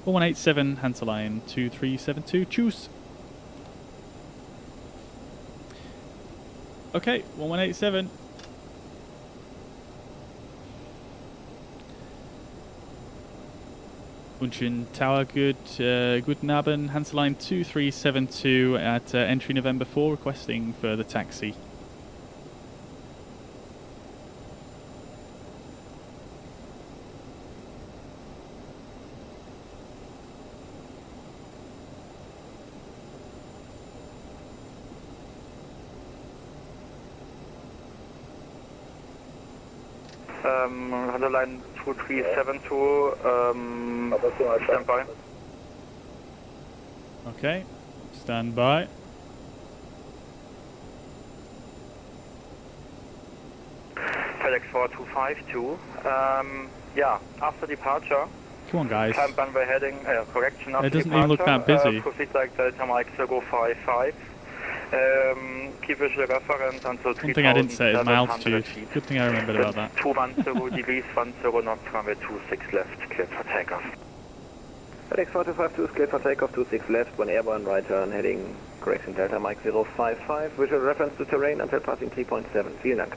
Speaker 1: 1187 Hansa line 2372, choose. Okay, 1187. München Tower, guten Abend, Hansa line 2372 at entry November 4, requesting further taxi.
Speaker 5: Hansa line 2372, stand by.
Speaker 1: Okay, stand by.
Speaker 5: FedEx 4252, yeah, after departure.
Speaker 1: Come on, guys.
Speaker 5: Climb runway heading, correction after
Speaker 1: It doesn't
Speaker 5: departure.
Speaker 1: even look that busy.
Speaker 5: Proceed like Delta Mike 055. Keep visual reference until 3,000.
Speaker 1: One thing I didn't say is my altitude. Good thing I remembered about that.
Speaker 5: 210 degrees, 10 knots, runway 26 left, cleared for takeoff.
Speaker 7: FedEx 4252 is cleared for takeoff, 26 left, 1 airborne, right turn, heading, correction Delta Mike 055, visual reference to terrain until passing 3.7. Vielen Dank.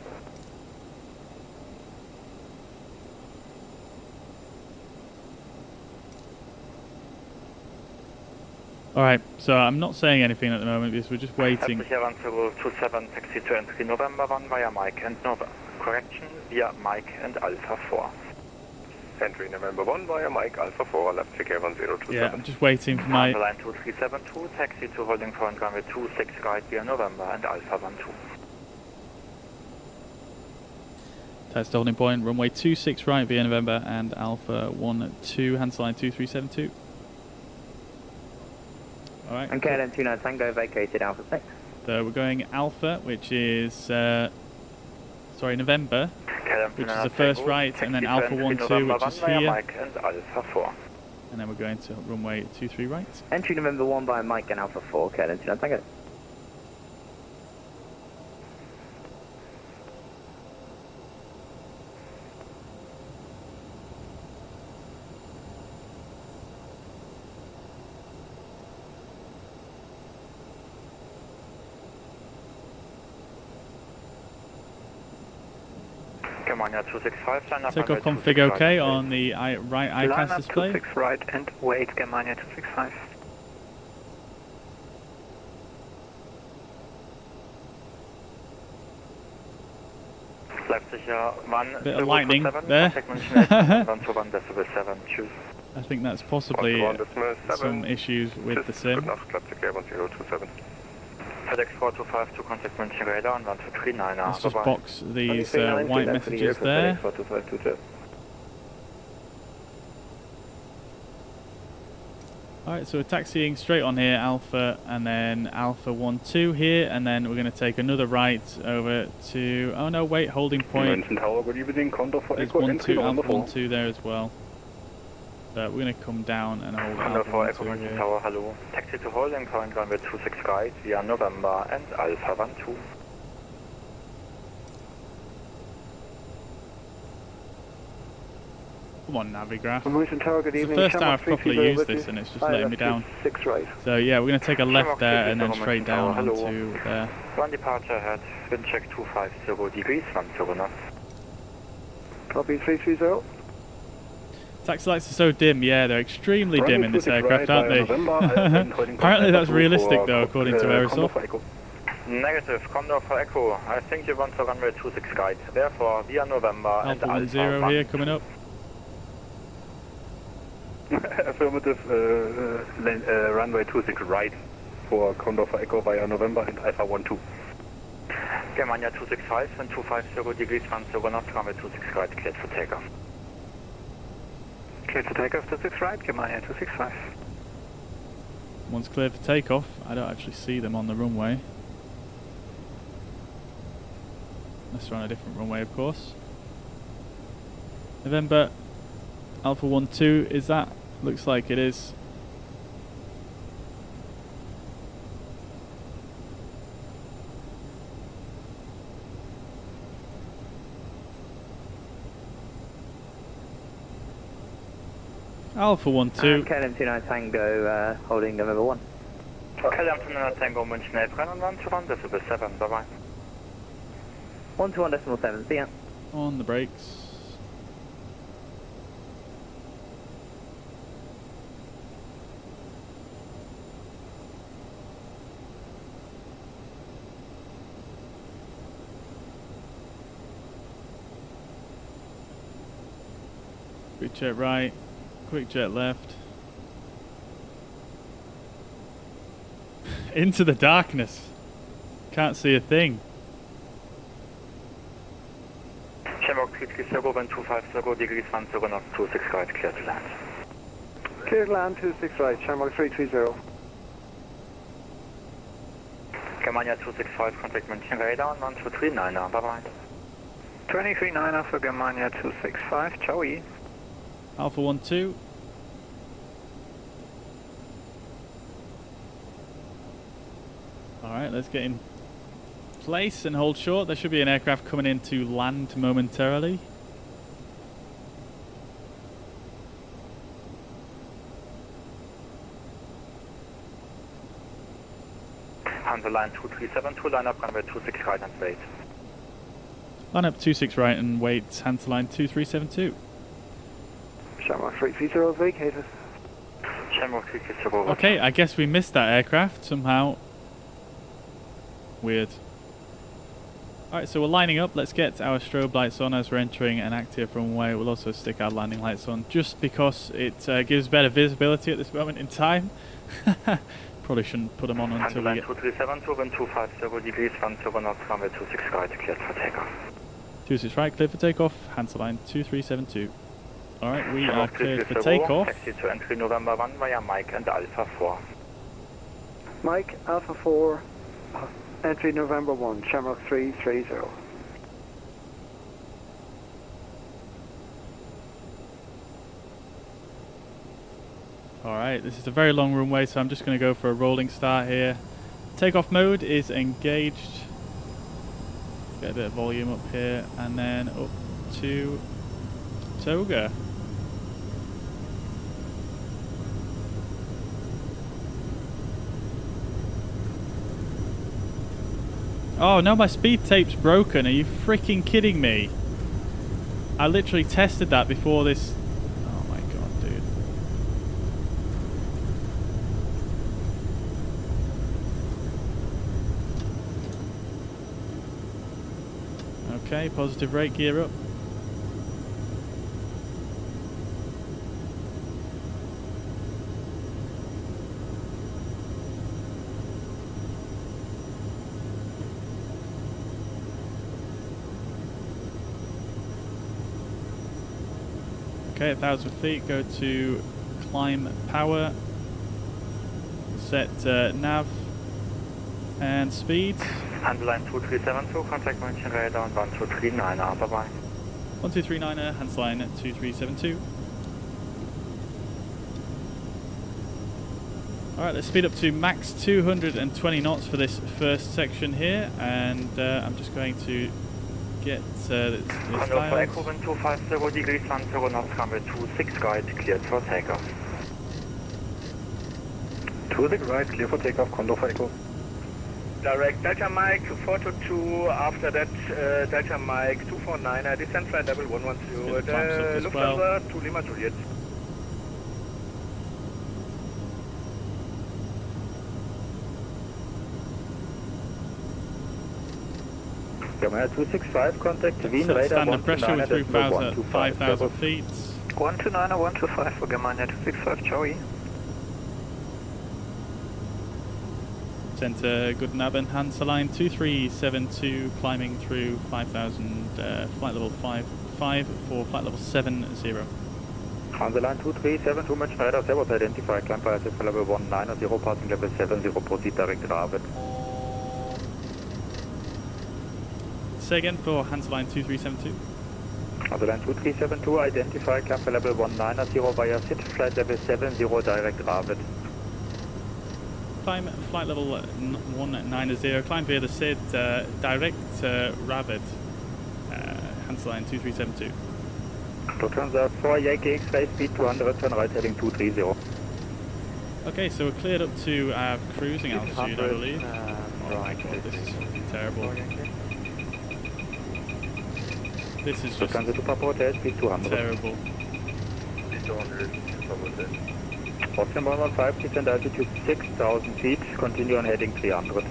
Speaker 1: Alright, so I'm not saying anything at the moment because we're just waiting.
Speaker 5: Herzlich 027, taxi to entry November 1 via Mike and Nova. Correction via Mike and Alpha 4.
Speaker 2: Entry November 1 via Mike Alpha 4, left CK 1027.
Speaker 1: Yeah, I'm just waiting for my...
Speaker 5: Line 2372, taxi to holding point runway 26 right via November and Alpha 12.
Speaker 1: Test holding point, runway 26 right via November and Alpha 12, Hansa line 2372. Alright.
Speaker 8: And Canon 29 Tango vacated Alpha 6.
Speaker 1: So we're going Alpha, which is, sorry, November, which is the first right, and then Alpha 12, which is here.
Speaker 5: Mike and Alpha 4.
Speaker 1: And then we're going to runway 23 right.
Speaker 8: Entry November 1 by Mike and Alpha 4, Canon 29 Tango.
Speaker 1: Takeoff config OK on the right ICAS display.
Speaker 3: 26 right and wait, Germania 265.
Speaker 1: Bit of lightning there. I think that's possibly some issues with the sim.
Speaker 5: FedEx 425 to contact München radar on 1239.
Speaker 1: Let's just box these white messages there. Alright, so we're taxiing straight on here, Alpha, and then Alpha 12 here, and then we're going to take another right over to... Oh no, wait, holding point. There's 12, Alpha 12 there as well. But we're going to come down and hold Alpha 12 here.
Speaker 5: Tower, hello. Taxi to holding point runway 26 right via November and Alpha 12.
Speaker 1: Come on, Navigraph.
Speaker 6: Tower, good
Speaker 1: It's the
Speaker 6: evening.
Speaker 1: first time I've properly used this and it's just letting me down.
Speaker 6: 6 right.
Speaker 1: So yeah, we're going to take a left there and then straight down onto there.
Speaker 5: One departure ahead, wind check 250 degrees, 10 knots.
Speaker 6: Copy 330.
Speaker 1: Taxi lights are so dim, yeah, they're extremely dim in this aircraft, aren't they?
Speaker 6: Apparently
Speaker 1: Apparently that's realistic though, according to Aerosoft.
Speaker 9: Negative, Condor for Echo. I think you want to runway 26 guide. Therefore, via November
Speaker 1: Alpha 10 here coming up.
Speaker 6: Affirmative, runway 26 right for Condor for Echo via November and Alpha 12.
Speaker 9: Germania 265 and 250 degrees 10 knots, runway 26 right, cleared for takeoff.
Speaker 3: Cleared for takeoff, 26 right, Germania 265.
Speaker 1: Once cleared for takeoff, I don't actually see them on the runway. Unless they're on a different runway, of course. November Alpha 12, is that? Looks like it is. Alpha 12.
Speaker 8: Canon 29 Tango, holding November 1.
Speaker 9: Canon 29 Tango, München 11 and 121, decimal 7, bye bye.
Speaker 8: 121.7, see ya.
Speaker 1: On the brakes. Quick jet right, quick jet left. Into the darkness. Can't see a thing.
Speaker 9: Shamrock 330, wind 250 degrees 10 knots, 26 right, clear to land.
Speaker 5: Clear to land, 26 right, Shamrock 330.
Speaker 9: Germania 265, contact München radar, 1239, bye bye.
Speaker 3: 239 for Germania 265, ciao.
Speaker 1: Alpha 12. Alright, let's get in place and hold short. There should be an aircraft coming in to land momentarily.
Speaker 9: Handle line 2372, line up runway 26 right and wait.
Speaker 1: Line up 26 right and wait, hand to line 2372.
Speaker 5: Shamrock 330 vacated.
Speaker 9: Shamrock 330.
Speaker 1: Okay, I guess we missed that aircraft somehow. Weird. Alright, so we're lining up. Let's get our strobe lights on as we're entering an active runway. We'll also stick our landing lights on just because it gives better visibility at this moment in time. Probably shouldn't put them on until we get...
Speaker 9: 2372, wind 250 degrees 10 knots, runway 26 right, cleared for takeoff.
Speaker 1: 26 right, clear for takeoff. Hand to line 2372. Alright, we are cleared for takeoff.
Speaker 9: Taxi to entry November 1 via Mike and Alpha 4.
Speaker 5: Mike, Alpha 4, entry November 1, Shamrock 330.
Speaker 1: Alright, this is a very long runway, so I'm just going to go for a rolling start here. Takeoff mode is engaged. Get a bit of volume up here, and then up to Toga. Oh no, my speed tape's broken. Are you freaking kidding me? I literally tested that before this. Oh my god, dude. Okay, positive rate, gear up. Okay, 1,000 feet, go to climb power, set nav and speed.
Speaker 9: Handle line 2372, contact München radar on 1239, bye bye.
Speaker 1: 1239, hands line 2372. Alright, let's speed up to max 220 knots for this first section here, and I'm just going to get this
Speaker 9: Condor Echo, wind 250 degrees 10 knots, runway 26 right, cleared for takeoff.
Speaker 6: 26 right, clear for takeoff, Condor for Echo.
Speaker 9: Direct Delta Mike 422, after that Delta Mike 249, descent flight level 110, Lufthansa to Lima Juliet. Germania 265, contact Wien
Speaker 1: So
Speaker 9: radar
Speaker 1: standard pressure with
Speaker 9: 129,
Speaker 1: 5,000 feet.
Speaker 3: 129 or 125 for Germania 265, Joey.
Speaker 1: Center Good Abend, Hansa line 2372, climbing through 5,000, flight level 55 for flight level 70.
Speaker 9: Hansa line 2372, München radar, servos identify, climb by assist level 190, passing level 70, proceed direct rapid.
Speaker 1: Say again for Hansa line 2372.
Speaker 9: Hansa line 2372, identify, climb by level 190 via SID, flight level 70, direct rapid.
Speaker 1: Climb flight level 190, climb via the SID, direct Rabbit, Hansa line 2372.
Speaker 9: Lufthansa 4 Yankee X-ray, speed 200, turn right heading 230.
Speaker 1: Okay, so we're cleared up to cruising altitude, I believe. Oh my god, this is terrible. This is just
Speaker 9: Lufthansa Super Hotel, speed 200.
Speaker 1: terrible.
Speaker 2: Speed 200, Super Hotel.
Speaker 9: Austrian 115, descent altitude 6,000 feet, continue on heading 300.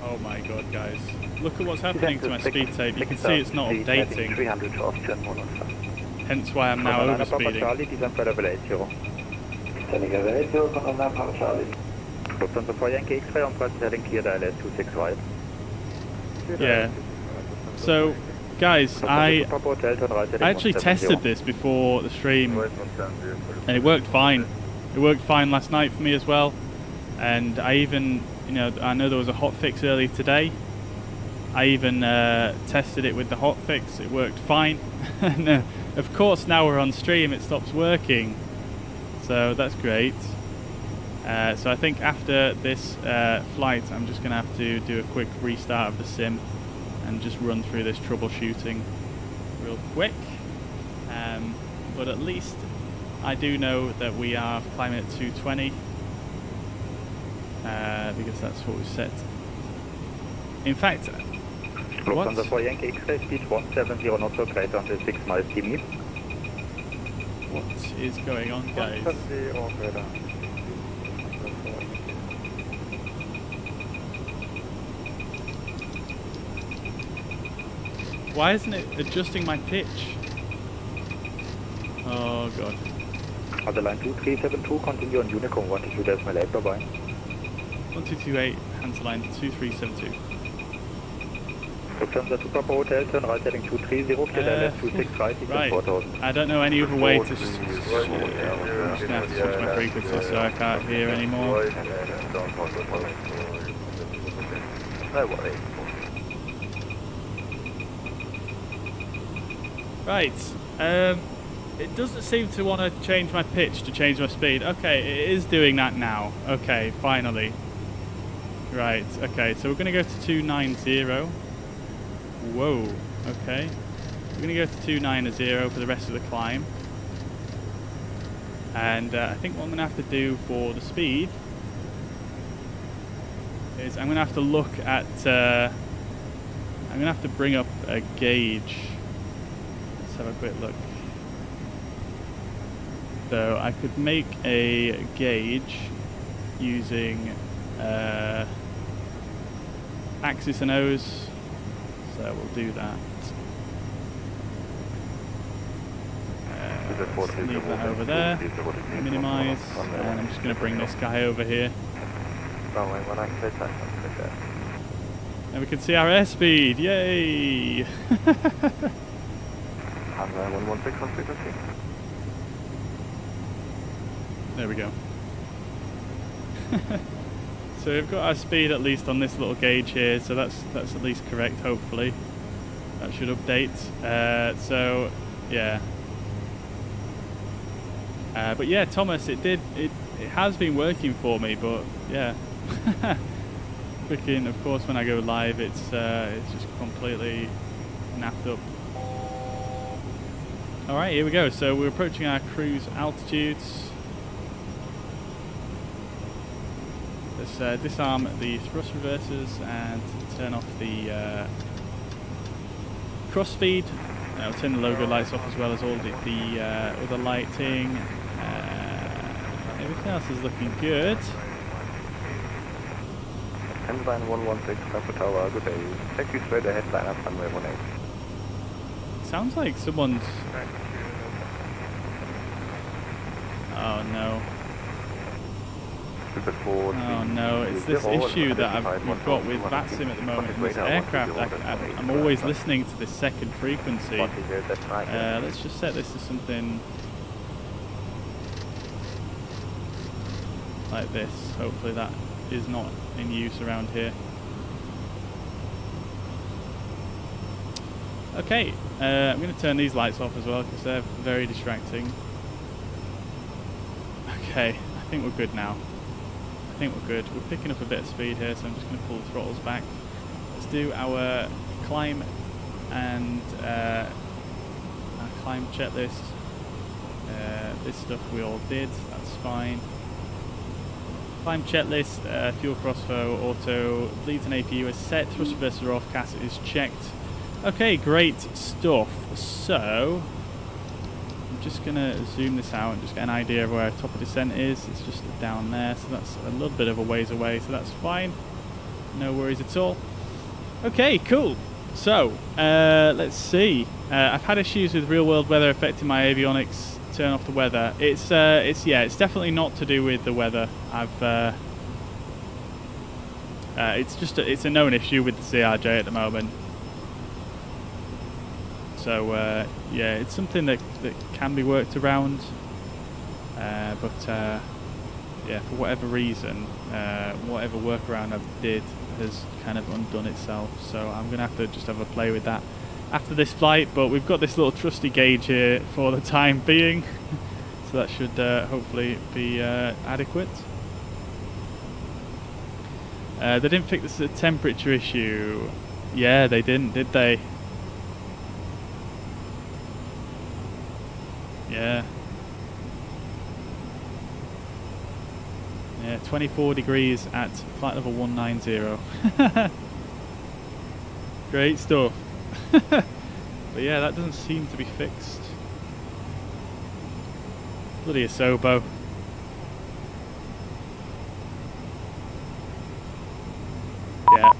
Speaker 1: Oh my god, guys. Look at what's happening to my speed tape. You can see it's not updating.
Speaker 3: 300 to Austrian 115.
Speaker 1: Hence why I'm now overspeeding.
Speaker 9: Charlie, descent flight level 80.
Speaker 7: Standing level 80, Contact Papa Charlie.
Speaker 9: Lufthansa 4 Yankee X-ray, on present heading clear ILS 26 right.
Speaker 1: Yeah. So, guys, I actually tested this before the stream, and it worked fine. It worked fine last night for me as well. And I even, I know there was a hotfix earlier today. I even tested it with the hotfix. It worked fine. And of course, now we're on stream, it stops working. So that's great. So I think after this flight, I'm just going to have to do a quick restart of the sim and just run through this troubleshooting real quick. But at least I do know that we are climbing at 220 because that's what we set. In fact, what?
Speaker 9: Lufthansa 4 Yankee X-ray, speed 170 knots, greater until 6 miles TME.
Speaker 1: What is going on, guys? Why isn't it adjusting my pitch? Oh god.
Speaker 9: Hansa line 2372, continue on Unicorn 122.8, bye-bye.
Speaker 1: 1228, Hansa line 2372.
Speaker 9: Lufthansa Super Hotel, turn right heading 230, clear LS 26 right,
Speaker 1: right.
Speaker 9: 4000.
Speaker 1: I don't know any other way to... I'm just going to have to switch my frequency so I can't hear anymore.
Speaker 2: No worries.
Speaker 1: Right, it doesn't seem to want to change my pitch to change my speed. Okay, it is doing that now. Okay, finally. Right, okay, so we're going to go to 290. Whoa, okay. We're going to go to 290 for the rest of the climb. And I think what I'm going to have to do for the speed is I'm going to have to look at... I'm going to have to bring up a gauge. Have a quick look. So I could make a gauge using axis and O's. So we'll do that. Leave that over there. Minimize, and I'm just going to bring this guy over here. And we can see our airspeed. Yay!
Speaker 2: 116 on frequency.
Speaker 1: There we go. So we've got our speed at least on this little gauge here, so that's at least correct, hopefully. That should update. So yeah. But yeah, Thomas, it has been working for me, but yeah. Freaking, of course, when I go live, it's just completely napped up. Alright, here we go. So we're approaching our cruise altitudes. let's disarm the thrust reversers and turn off the crossfeed. I'll turn the logo lights off as well as all the other lighting. Everything else is looking good.
Speaker 7: Headline 116 Alpha Tower, good day. Taxi straight ahead, line up runway 18.
Speaker 1: Sounds like someone's... Oh no. Oh no, it's this issue that we've got with VATSIM at the moment in this aircraft. I'm always listening to this second frequency. Let's just set this to something like this. Hopefully that is not in use around here. Okay, I'm going to turn these lights off as well because they're very distracting. Okay, I think we're good now. I think we're good. We're picking up a bit of speed here, so I'm just going to pull the throttles back. Let's do our climb and our climb checklist. This stuff we all did, that's fine. Climb checklist, fuel crossflow, auto, bleeds and APU is set, thrust reverser off, cassette is checked. Okay, great stuff. So, I'm just going to zoom this out and just get an idea of where top of descent is. It's just down there, so that's a little bit of a ways away, so that's fine. No worries at all. Okay, cool. So, let's see. I've had issues with real world weather affecting my avionics. Turn off the weather. It's definitely not to do with the weather. It's a known issue with the CRJ at the moment. So yeah, it's something that can be worked around, but yeah, for whatever reason, whatever workaround I did has kind of undone itself. So I'm gonna have to just have a play with that after this flight. But we've got this little trusty gauge here for the time being, so that should hopefully be adequate. They didn't fix the temperature issue. Yeah, they didn't, did they? Yeah. Yeah, 24 degrees at flight level 190. Great stuff. But yeah, that doesn't seem to be fixed. Bloody Asobo. Yeah,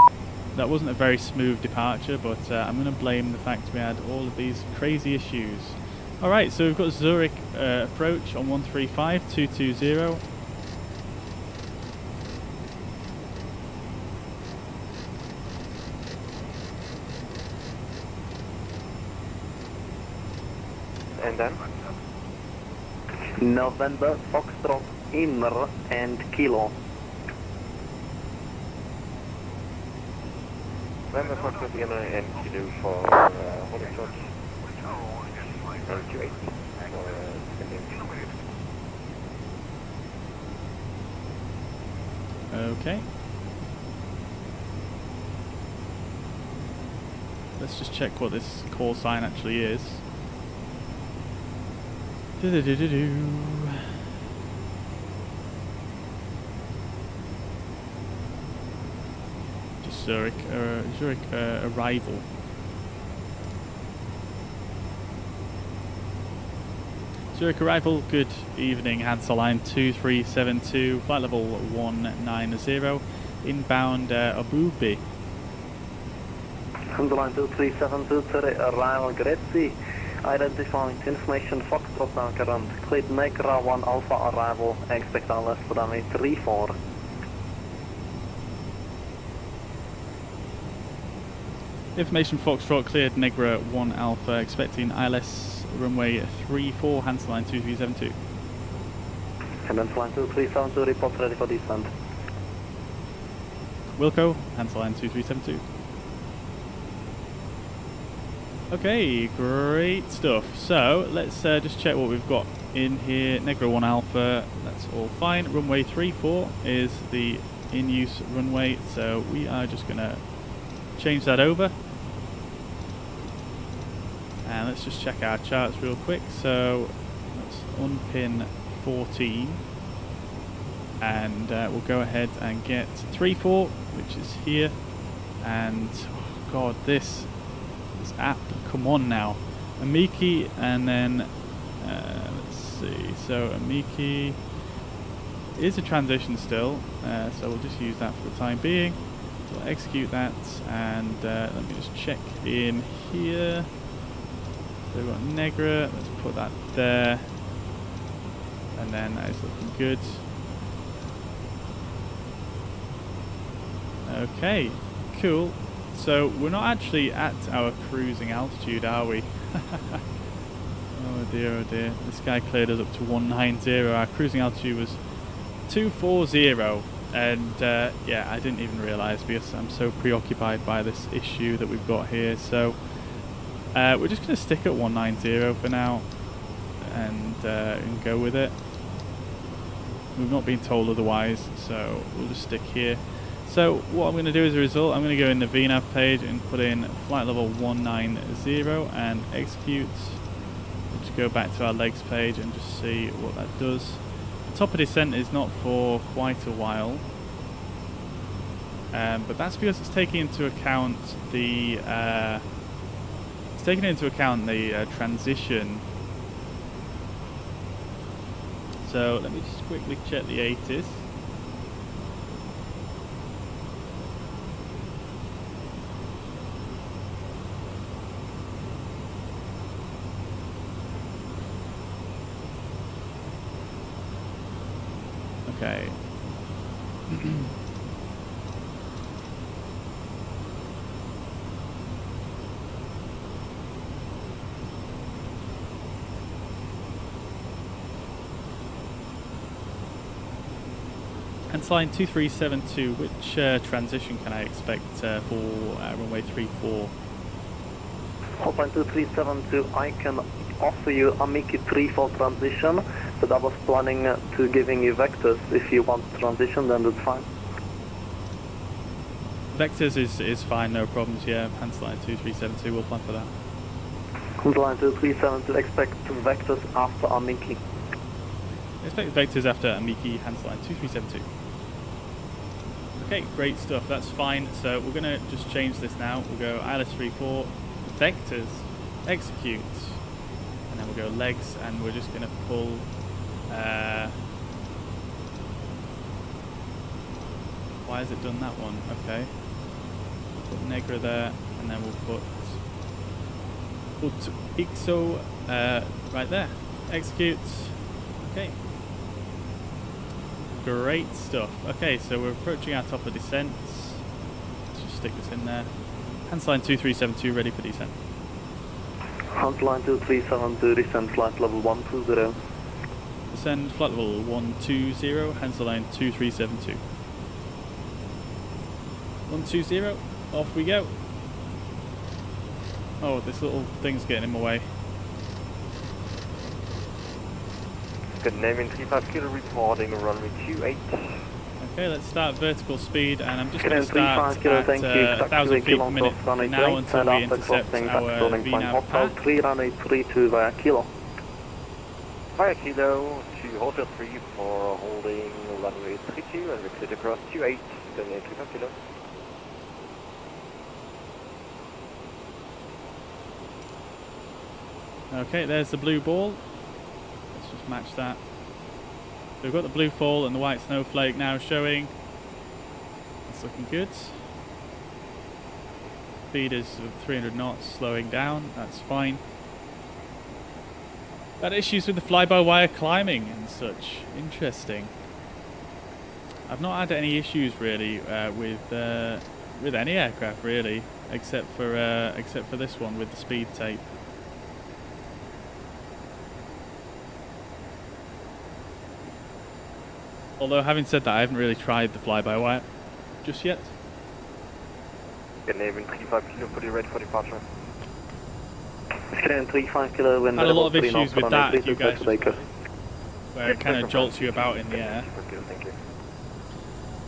Speaker 1: that wasn't a very smooth departure, but I'm going to blame the fact we had all of these crazy issues. Alright, so we've got Zurich approach on 135-220.
Speaker 7: And then?
Speaker 8: November, Foxtrot, Inner and Kilo.
Speaker 7: November, Foxtrot, Inner and Kilo for holding short. LQ8 for
Speaker 1: Okay. Let's just check what this call sign actually is. Just Zurich arrival. Zurich arrival, good evening, Hansel line 2372, flight level 190, inbound Abubi.
Speaker 8: Hansel line 2372, arrival Grezzi, identifying information Foxtrot now current, cleared Negra 1 Alpha arrival, expect LS runway 34.
Speaker 1: Information Foxtrot cleared Negra 1 Alpha, expecting ILS runway 34, Hansel line 2372.
Speaker 8: Hansel line 2372, report ready for descent.
Speaker 1: Wilco, Hansel line 2372. Okay, great stuff. So let's just check what we've got in here. Negra 1 Alpha, that's all fine. Runway 34 is the in-use runway, so we are just going to change that over. And let's just check our charts real quick. So let's unpin 14. and we'll go ahead and get 3-4, which is here. And oh god, this app, come on now, Amiki, and then let's see, so Amiki is a transition still, so we'll just use that for the time being. We'll execute that, and let me just check in here. So we've got Negra, let's put that there, and then that is looking good. Okay, cool. So we're not actually at our cruising altitude, are we? Oh dear, oh dear. This guy cleared us up to 190. Our cruising altitude was 240, and yeah, I didn't even realise because I'm so preoccupied by this issue that we've got here. So we're just going to stick at 190 for now and go with it. We've not been told otherwise, so we'll just stick here. So what I'm going to do as a result, I'm going to go in the VNAV page and put in flight level 190 and execute. We'll just go back to our legs page and just see what that does. The top of descent is not for quite a while, but that's because it's taking into account the transition. So let me just quickly check the 80s. Okay. Line 2372, which transition can I expect for runway 34?
Speaker 8: Hotline 2372, I can offer you a Mickey 34 transition, but I was planning to giving you vectors. If you want transition, then that's fine.
Speaker 1: Vectors is fine, no problems, yeah. Line 2372, we'll plan for that.
Speaker 8: Line 2372, expect vectors after a Mickey.
Speaker 1: Expect vectors after Amiki, line 2372. Okay, great stuff, that's fine. So we're going to just change this now. We'll go ILS34, vectors, execute, and then we'll go legs, and we're just going to pull why has it done that one? Okay, we'll put Negra there, and then we'll put IXO right there, execute. Okay, great stuff. Okay, so we're approaching our top of descent. Let's just stick this in there. Line 2372 ready for descent.
Speaker 8: Line 2372, descent flight level 120.
Speaker 1: Descend flight level 120, line 2372. 120, off we go. Oh, this little thing's getting in my way.
Speaker 4: Good name in 35 kilo reporting runway 28.
Speaker 1: Okay, let's start vertical speed, and I'm just going to start
Speaker 8: kilo,
Speaker 1: at 1,000 feet per minute now until we intercept our VNAV path.
Speaker 8: 3 runway 32 via kilo.
Speaker 4: Via kilo to hotel 3 for holding runway 32 and exit across 28, good name 35 kilo.
Speaker 1: Okay, there's the blue ball. Let's just match that. So we've got the blue fall and the white snowflake now showing. It's looking good. Speed is 300 knots, slowing down. That's fine. Got issues with the fly-by-wire climbing and such. Interesting. I've not had any issues really with any aircraft really, except for this one with the speed tape. Although, having said that, I haven't really tried the fly-by-wire just yet.
Speaker 4: Good name in 35 kilo, fully ready for departure.
Speaker 8: Scan 35 kilo, wind
Speaker 1: had a lot of issues with that, you guys, where it kind of jolts you about in the air.
Speaker 4: Thank you.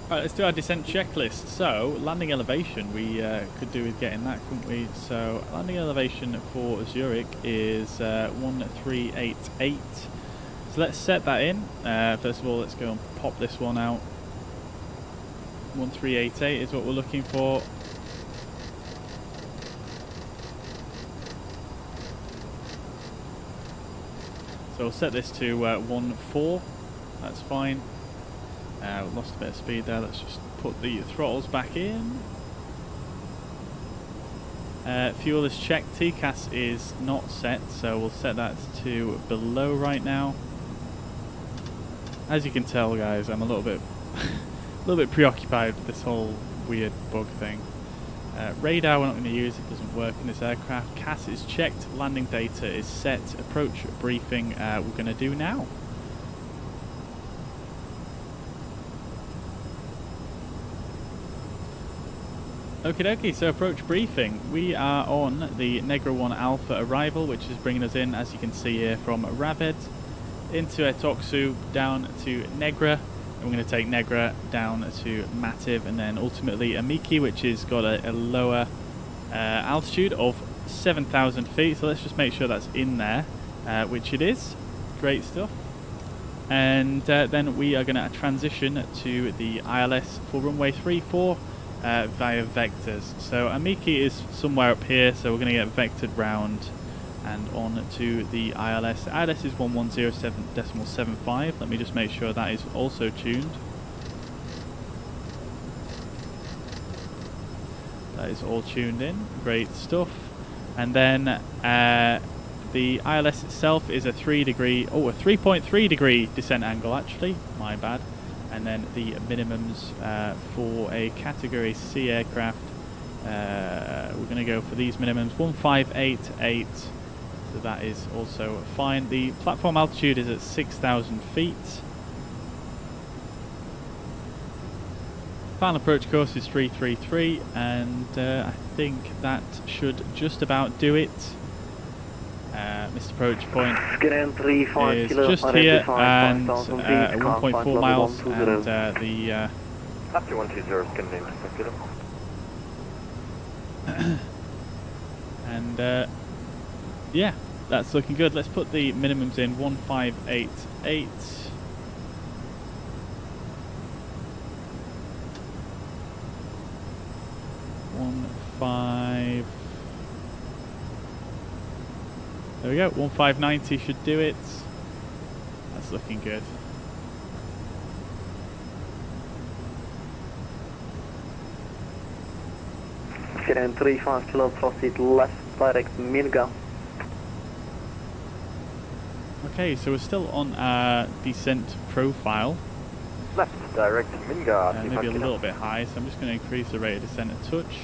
Speaker 1: Right, let's do our descent checklist. So, landing elevation, we could do with getting that, couldn't we? So, landing elevation for Zurich is 1388. So so let's set that in. First of all, let's go and pop this one out. 1388 is what we're looking for. So we'll set this to 1.4. That's fine. We lost a bit of speed there. Let's just put the throttles back in. Fuel is checked. TCAS is not set, so we'll set that to below right now. As you can tell, guys, I'm a little bit preoccupied with this whole weird bug thing. Radar we're not going to use, it doesn't work in this aircraft. CAS is checked, landing data is set, approach briefing we're going to do now. Okie dokie, so approach briefing. We are on the Negra 1 Alpha arrival, which is bringing us in, as you can see here, from Raved into Etoksu down to Negra. And we're going to take Negra down to Mativ and then ultimately Amiki, which has got a lower altitude of 7,000 feet. So let's just make sure that's in there, which it is. Great stuff. And then we are going to transition to the ILS for runway 34 via vectors. So Amiki is somewhere up here, so we're going to get vectored round and on to the ILS. ILS is 1107.75. Let me just make sure that is also tuned. That is all tuned in. Great stuff. And then the ILS itself is a 3.3 degree descent angle actually. My bad. And then the minimums for a Category C aircraft. We're going to go for these minimums 1588. So that is also fine. The platform altitude is at 6,000 feet. Final approach course is 333, and I think that should just about do it. Missed approach point is just here, and 1.4 miles, and the...
Speaker 4: After 120 is
Speaker 1: and yeah, that's looking good. Let's put the minimums in 1588. There we go, 1590 should do it. That's looking good.
Speaker 8: Getting 35 kilo, proceed left, direct Milga.
Speaker 1: Okay, so we're still on our descent profile.
Speaker 4: left, direct Minga.
Speaker 1: Maybe a little bit high, so I'm just going to increase the rate of descent a touch.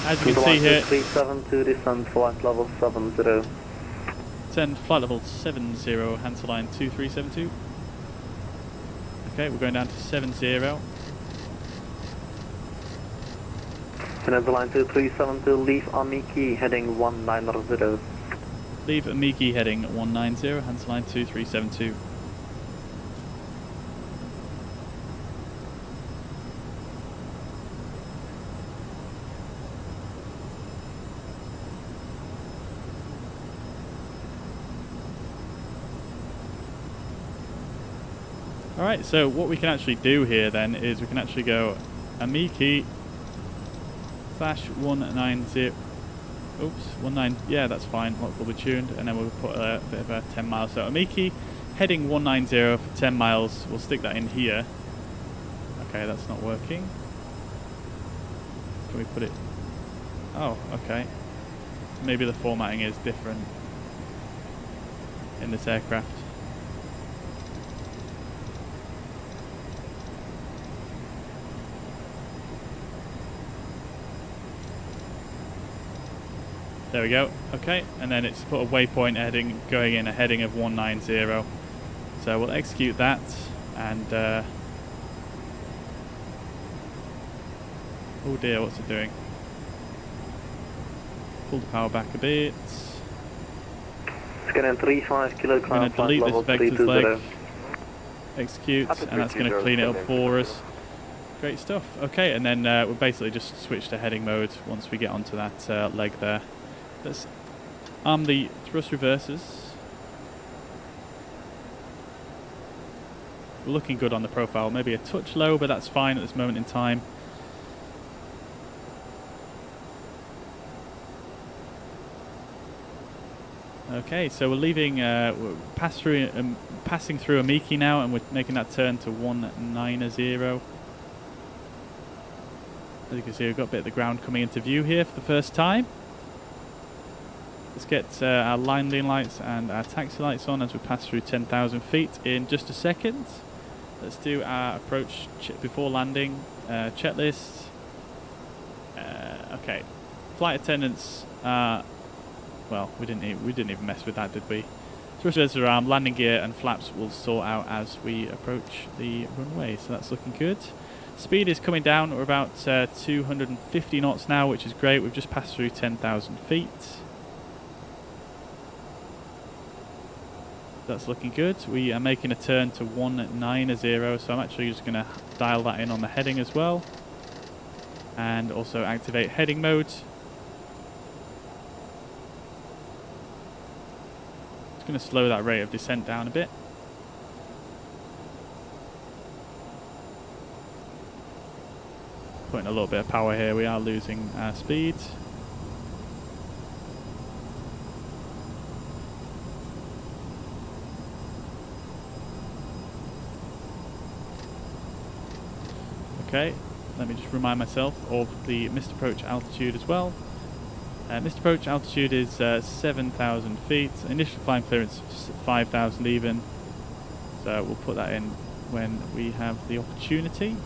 Speaker 1: As you can see here,
Speaker 8: 372, descend flight level 70.
Speaker 1: Descend flight level 70, Hansel line 2372. Okay, we're going down to 70.
Speaker 8: Hansel line 2372, leave Amiki heading 190.
Speaker 1: Leave Amiki heading 190, Hansel line 2372. Alright, so what we can actually do here then is we can actually go Amiki /190. Oops, 19. Yeah, that's fine. Lock will be tuned, and then we'll put a bit of a 10 miles. So Amiki heading 190 for 10 miles. We'll stick that in here. Okay, that's not working. Can we put it? Oh, okay. Maybe the formatting is different in this aircraft. There we go. Okay, and then it's put a waypoint heading going in a heading of 190. So we'll execute that, and oh dear, what's it doing? Pull the power back a bit.
Speaker 8: It's going to 35 kilo.
Speaker 1: I'm going to delete this vectors leg. Execute, and that's going to clean it up for us. Great stuff. Okay, and then we'll basically just switch to heading mode once we get onto that leg there. Let's arm the thrust reversers. we're looking good on the profile. Maybe a touch low, but that's fine at this moment in time. Okay, so we're leaving, we're passing through Amiki now, and we're making that turn to 190. As you can see, we've got a bit of the ground coming into view here for the first time. Let's get our landing lights and our taxi lights on as we pass through 10,000 feet in just a second. Let's do our approach before landing checklist. Okay, flight attendants are... Well, we didn't even mess with that, did we? Thrusters are armed, landing gear and flaps will sort out as we approach the runway, so that's looking good. Speed is coming down. We're about 250 knots now, which is great. We've just passed through 10,000 feet. That's looking good. We are making a turn to 190, so I'm actually just going to dial that in on the heading as well. And also activate heading mode. Going to slow that rate of descent down a bit. Putting a little bit of power here, we are losing our speed. Okay, let me just remind myself of the missed approach altitude as well. Missed approach altitude is 7,000 feet. Initial climb clearance 5,000 even. So we'll put that in when we have the opportunity.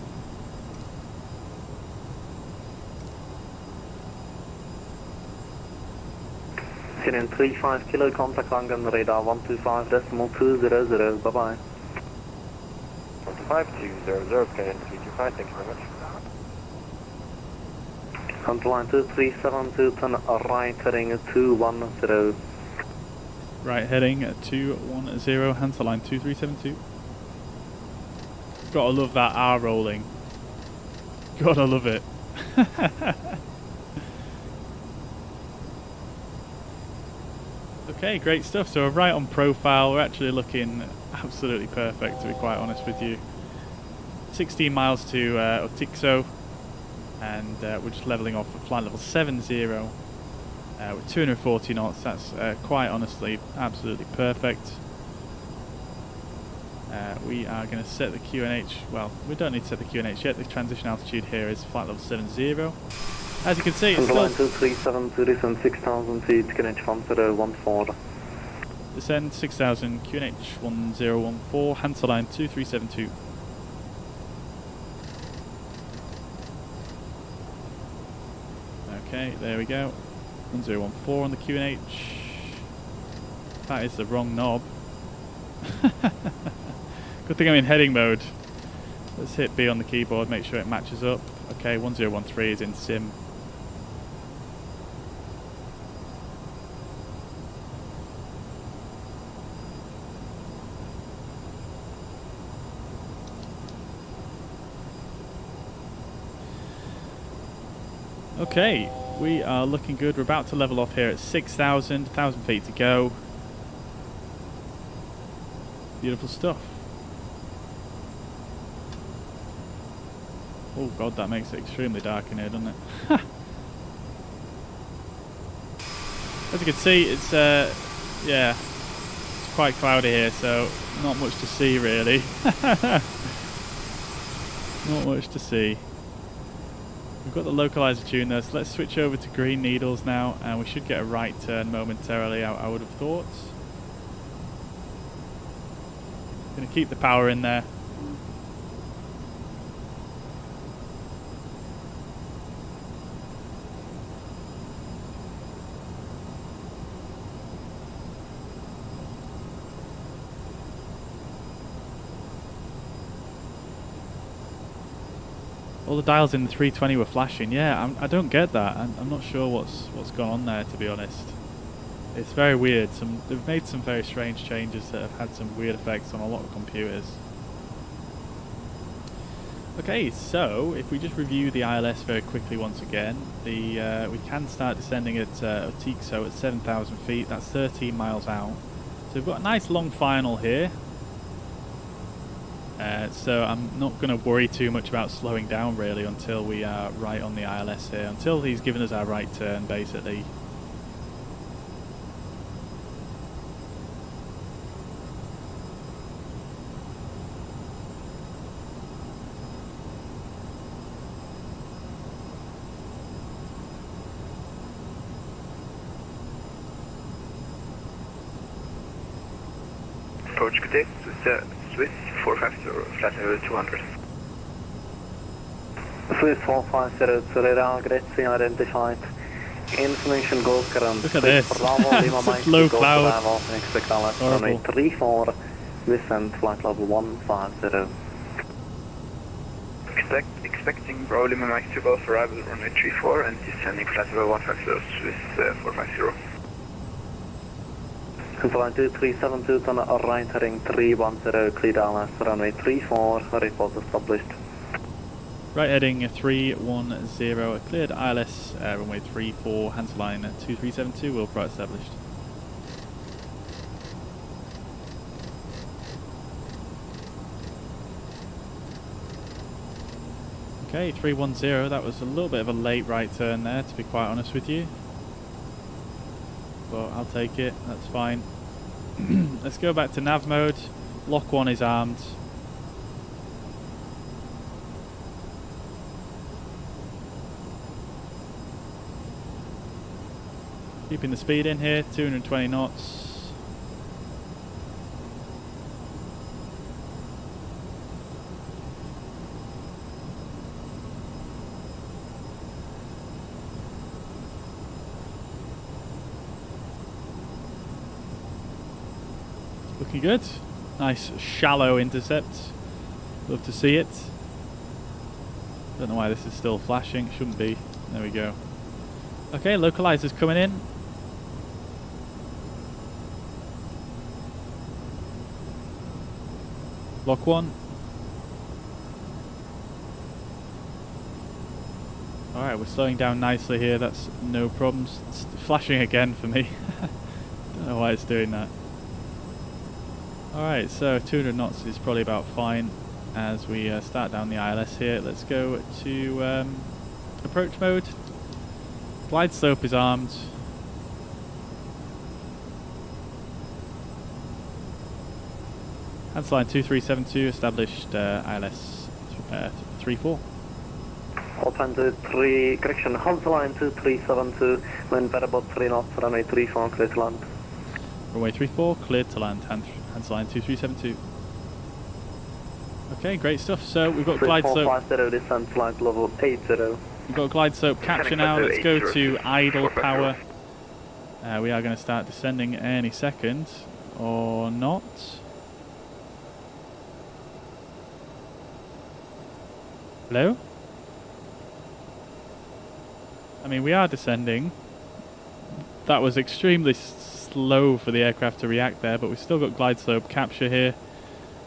Speaker 8: Canon 35 kilo, contact Langen, radar 125.200, bye bye.
Speaker 4: 15200, Canon 325, thank you very much.
Speaker 8: Control line 2372, turn right heading 210.
Speaker 1: Right heading at 210, Hansa line 2372. Gotta love that R rolling. Gotta love it. Okay, great stuff. So we're right on profile. We're actually looking absolutely perfect, to be quite honest with you. 16 miles to Otixo. And we're just leveling off at flight level 70 with 240 knots. That's quite honestly absolutely perfect. We are going to set the QNH. Well, we don't need to set the QNH yet. The transition altitude here is flight level 70. As you can see, it's still...
Speaker 8: 2372, descend 6,000 feet, QNH 1014.
Speaker 1: Descend 6,000, QNH 1014, Hansa line 2372. Okay, there we go. 1014 on the QNH. That is the wrong knob. Good thing I'm in heading mode. Let's hit B on the keyboard, make sure it matches up. Okay, 1013 is in sim. Okay, we are looking good. We're about to level off here at 6,000, 1,000 feet to go. Beautiful stuff. Oh god, that makes it extremely dark in here, doesn't it? As you can see, it's yeah, it's quite cloudy here, so not much to see really. Not much to see. We've got the localizer tune there, so let's switch over to green needles now, and we should get a right turn momentarily, I would have thought. Going to keep the power in there. All the dials in the 320 were flashing. Yeah, I don't get that. I'm not sure what's gone on there, to be honest. It's very weird. They've made some very strange changes that have had some weird effects on a lot of computers. Okay, so if we just review the ILS very quickly once again, we can start descending at Otixo at 7,000 feet. That's 13 miles out. So we've got a nice long final here. So I'm not going to worry too much about slowing down really until we are right on the ILS here, until he's given us our right turn basically.
Speaker 3: Approach good day, Swiss 450, flight level 200.
Speaker 8: Swiss 450 to radar, Grazie identified. Information goes current.
Speaker 1: Look at this. Such low cloud.
Speaker 8: Expect ILS runway 34, descent flight level 150.
Speaker 3: Expecting Bravo Lima Mike to Golf arrival runway 34 and descending flight level 150, Swiss 450.
Speaker 8: Flight 2372 on a right heading 310, cleared ILS runway 34, report established.
Speaker 1: Right heading 310, cleared ILS, runway 34, Hands line 2372, wheel pro established. Okay, 310, that was a little bit of a late right turn there, to be quite honest with you. But I'll take it, that's fine. Let's go back to nav mode. Lock 1 is armed. Keeping the speed in here, 220 knots. Looking good. Nice shallow intercept. Love to see it. Don't know why this is still flashing. Shouldn't be. There we go. Okay, localizer's coming in. Lock 1. Alright, we're slowing down nicely here. That's no problems. It's flashing again for me. Don't know why it's doing that. Alright, so 200 knots is probably about fine as we start down the ILS here. Let's go to approach mode. Glide slope is armed. Hands line 2372, established ILS 34.
Speaker 8: Open to 3, correction, Hands line 2372, wind better about 3 knots, runway 34, clear to land.
Speaker 1: Runway 34, cleared to land, hands line 2372. Okay, great stuff. So we've got glide slope.
Speaker 8: 450, descent flight level 80.
Speaker 1: We've got glide slope capture now. Let's go to idle power. We are going to start descending any second, or not. Hello? I mean, we are descending. That was extremely slow for the aircraft to react there, but we've still got glide slope capture here.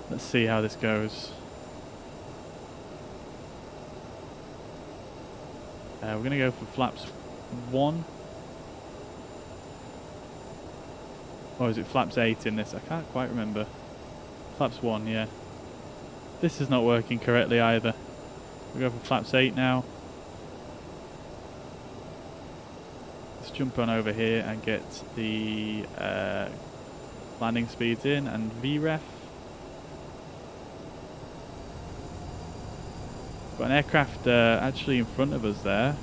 Speaker 1: Let's see how this goes. We're going to go for flaps 1. Or is it flaps 8 in this? I can't quite remember. Flaps 1, yeah. This is not working correctly either. We'll go for flaps 8 now. Let's jump on over here and get the landing speeds in and VREF. Got an aircraft actually in front of us there.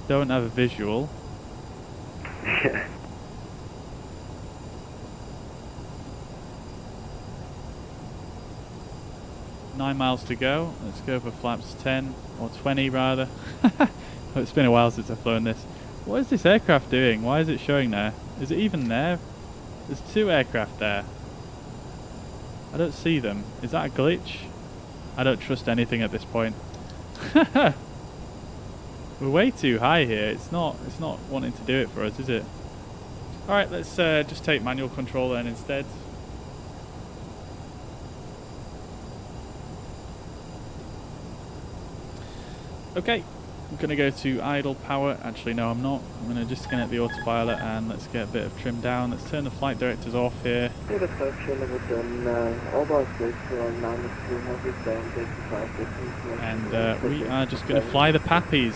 Speaker 1: Don't have a visual.
Speaker 8: Yeah.
Speaker 1: Nine miles to go. Let's go for flaps 10 or 20 rather. It's been a while since I've flown this. What is this aircraft doing? Why is it showing there? Is it even there? There's 2 aircraft there. I don't see them. Is that a glitch? I don't trust anything at this point. We're way too high here. It's not wanting to do it for us, is it? Alright, let's just take manual control then instead. Okay, I'm going to go to idle power. Actually, no, I'm not. I'm going to disconnect the autopilot and let's get a bit of trim down. Let's turn the flight directors off here. And we are just going to fly the Pappies.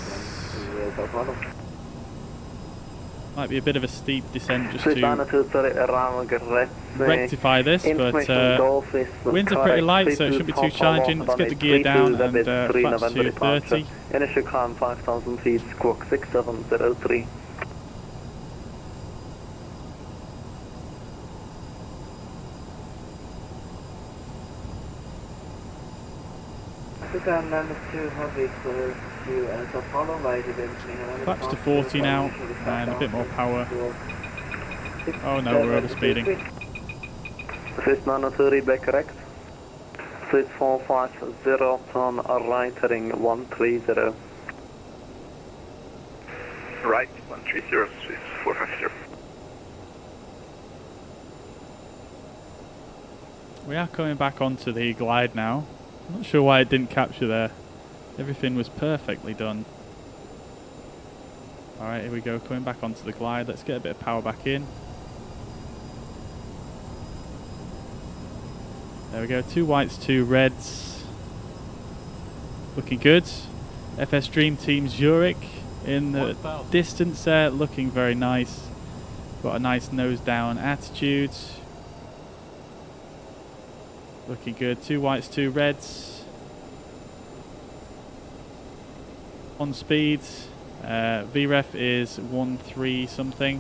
Speaker 1: Might be a bit of a steep descent just to rectify this, but winds are pretty light, so it shouldn't be too challenging. Let's get the gear down and flaps to 30.
Speaker 8: Initial climb 5,000 feet, squawk 6703.
Speaker 1: Flaps to 40 now, and a bit more power. Oh no, we're overspeeding.
Speaker 8: Swiss 930, back correct. Swiss 450, turn right heading 130.
Speaker 9: Right, 130, Swiss 450.
Speaker 1: We are coming back onto the glide now. I'm not sure why it didn't capture there. Everything was perfectly done. Alright, here we go, coming back onto the glide. Let's get a bit of power back in. There we go, 2 whites, 2 reds. Looking good. FS Dream Team Zurich in the distance there, looking very nice. Got a nice nose down attitude. Looking good, 2 whites, 2 reds. On speed, VREF is 1.3 something.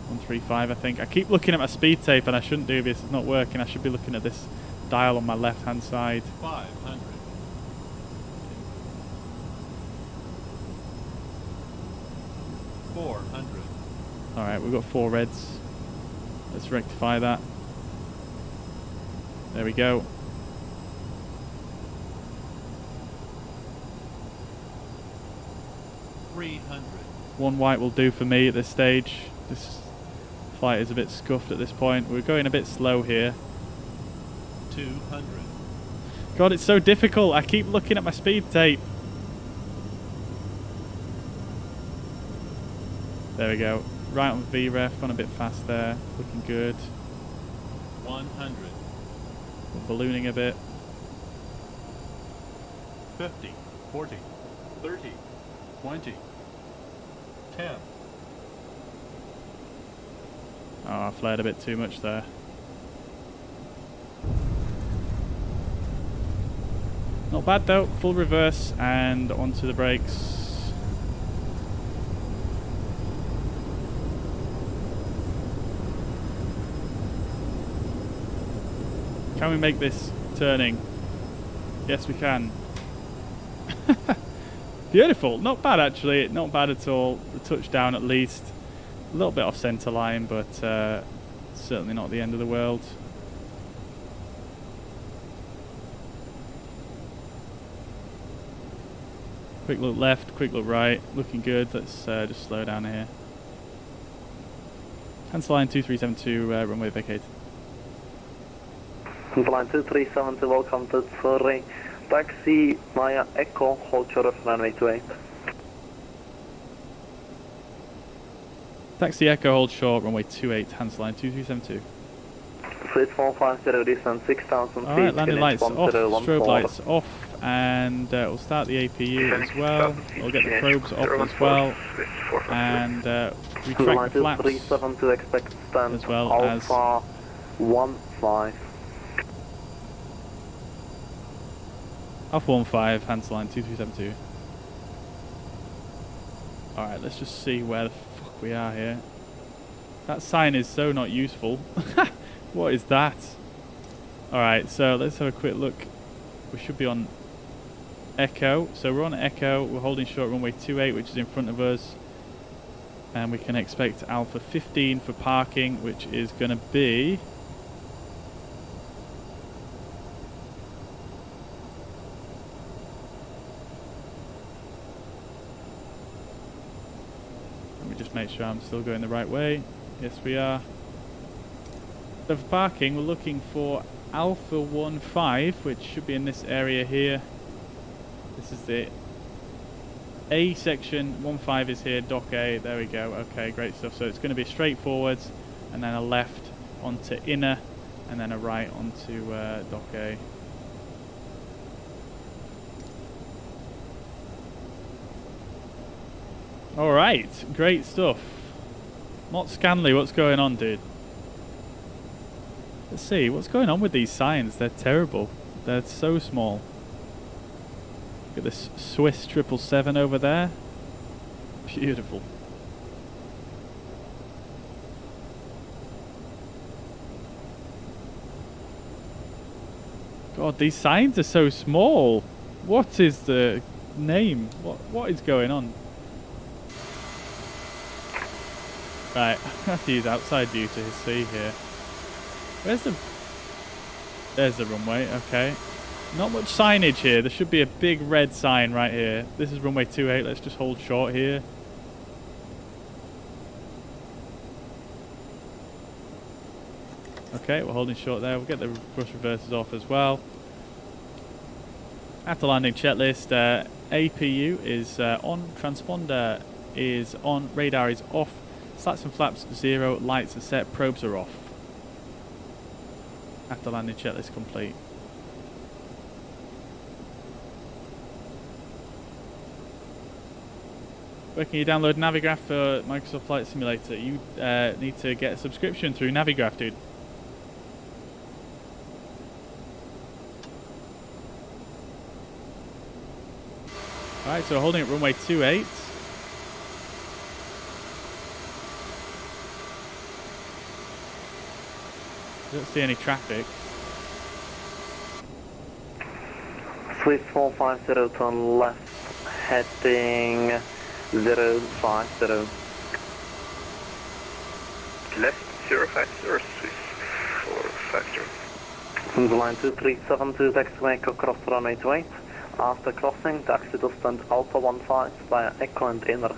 Speaker 1: 135 I think. I keep looking at my speed tape and I shouldn't do this, it's not working. I should be looking at this dial on my left hand side.
Speaker 10: 500. 400.
Speaker 1: Alright, we've got 4 reds. Let's rectify that. There we go. One white will do for me at this stage. This flight is a bit scuffed at this point. We're going a bit slow here.
Speaker 10: 200.
Speaker 1: God, it's so difficult. I keep looking at my speed tape. There we go. Right on VREF, gone a bit fast there. Looking good.
Speaker 10: 100.
Speaker 1: We're ballooning a bit.
Speaker 10: 50. 40. 30. 20. 10.
Speaker 1: Oh, I flared a bit too much there. Not bad though, full reverse and onto the brakes. Can we make this turning? Yes we can. Beautiful, not bad actually, not bad at all. The touchdown at least. A little bit off centre line, but certainly not the end of the world. Quick look left, quick look right, looking good. Let's just slow down here. Cancel line 2372, runway vacate.
Speaker 8: Cancel line 2372, welcome to Zurich. Taxi via Echo, hold short of runway 28.
Speaker 1: Taxi Echo, hold short, runway 28, cancel line 2372.
Speaker 8: Swiss 450, descend 6,000 feet.
Speaker 1: Alright, landing lights off, strobe lights off, and we'll start the APU as well. We'll get the probes off as well, and retract the flaps
Speaker 8: 372, expect stand
Speaker 1: as well as
Speaker 8: Alpha 15.
Speaker 1: Alpha 15, cancel line 2372. Alright, let's just see where the fuck we are here. That sign is so not useful. What is that? Alright, so let's have a quick look. We should be on Echo. So we're on Echo, we're holding short runway 28, which is in front of us. And we can expect Alpha 15 for parking, which is going to be... Let me just make sure I'm still going the right way. Yes, we are. So for parking, we're looking for Alpha 15, which should be in this area here. This is the A section. 15 is here. Dock A. There we go. Okay, great stuff. So it's going to be straight forwards, and then a left onto inner, and then a right onto dock A. All right, great stuff. Mott Scanley, what's going on, dude? Let's see, what's going on with these signs? They're terrible. They're so small. Look at this Swiss 777 over there. Beautiful. God, these signs are so small. What is the name? What is going on? Right, I have to use outside view to see here. Where's the... There's the runway, okay. Not much signage here. There should be a big red sign right here. This is runway 28. Let's just hold short here. Okay, we're holding short there. We'll get the thrust reversers off as well. After landing checklist, APU is on, transponder is on, radar is off, slats and flaps 0, lights are set, probes are off. After landing checklist complete. Where can you download Navigraph for Microsoft Flight Simulator? You need to get a subscription through Navigraph, dude. Alright, so we're holding at runway 28. Don't see any traffic.
Speaker 8: Swiss 450 turn left, heading 050.
Speaker 9: Left 050 or Swiss 450?
Speaker 8: From the line 2372, taxiway Echo cross runway 28. After crossing, taxi to stand Alpha 15 via Echo and inner.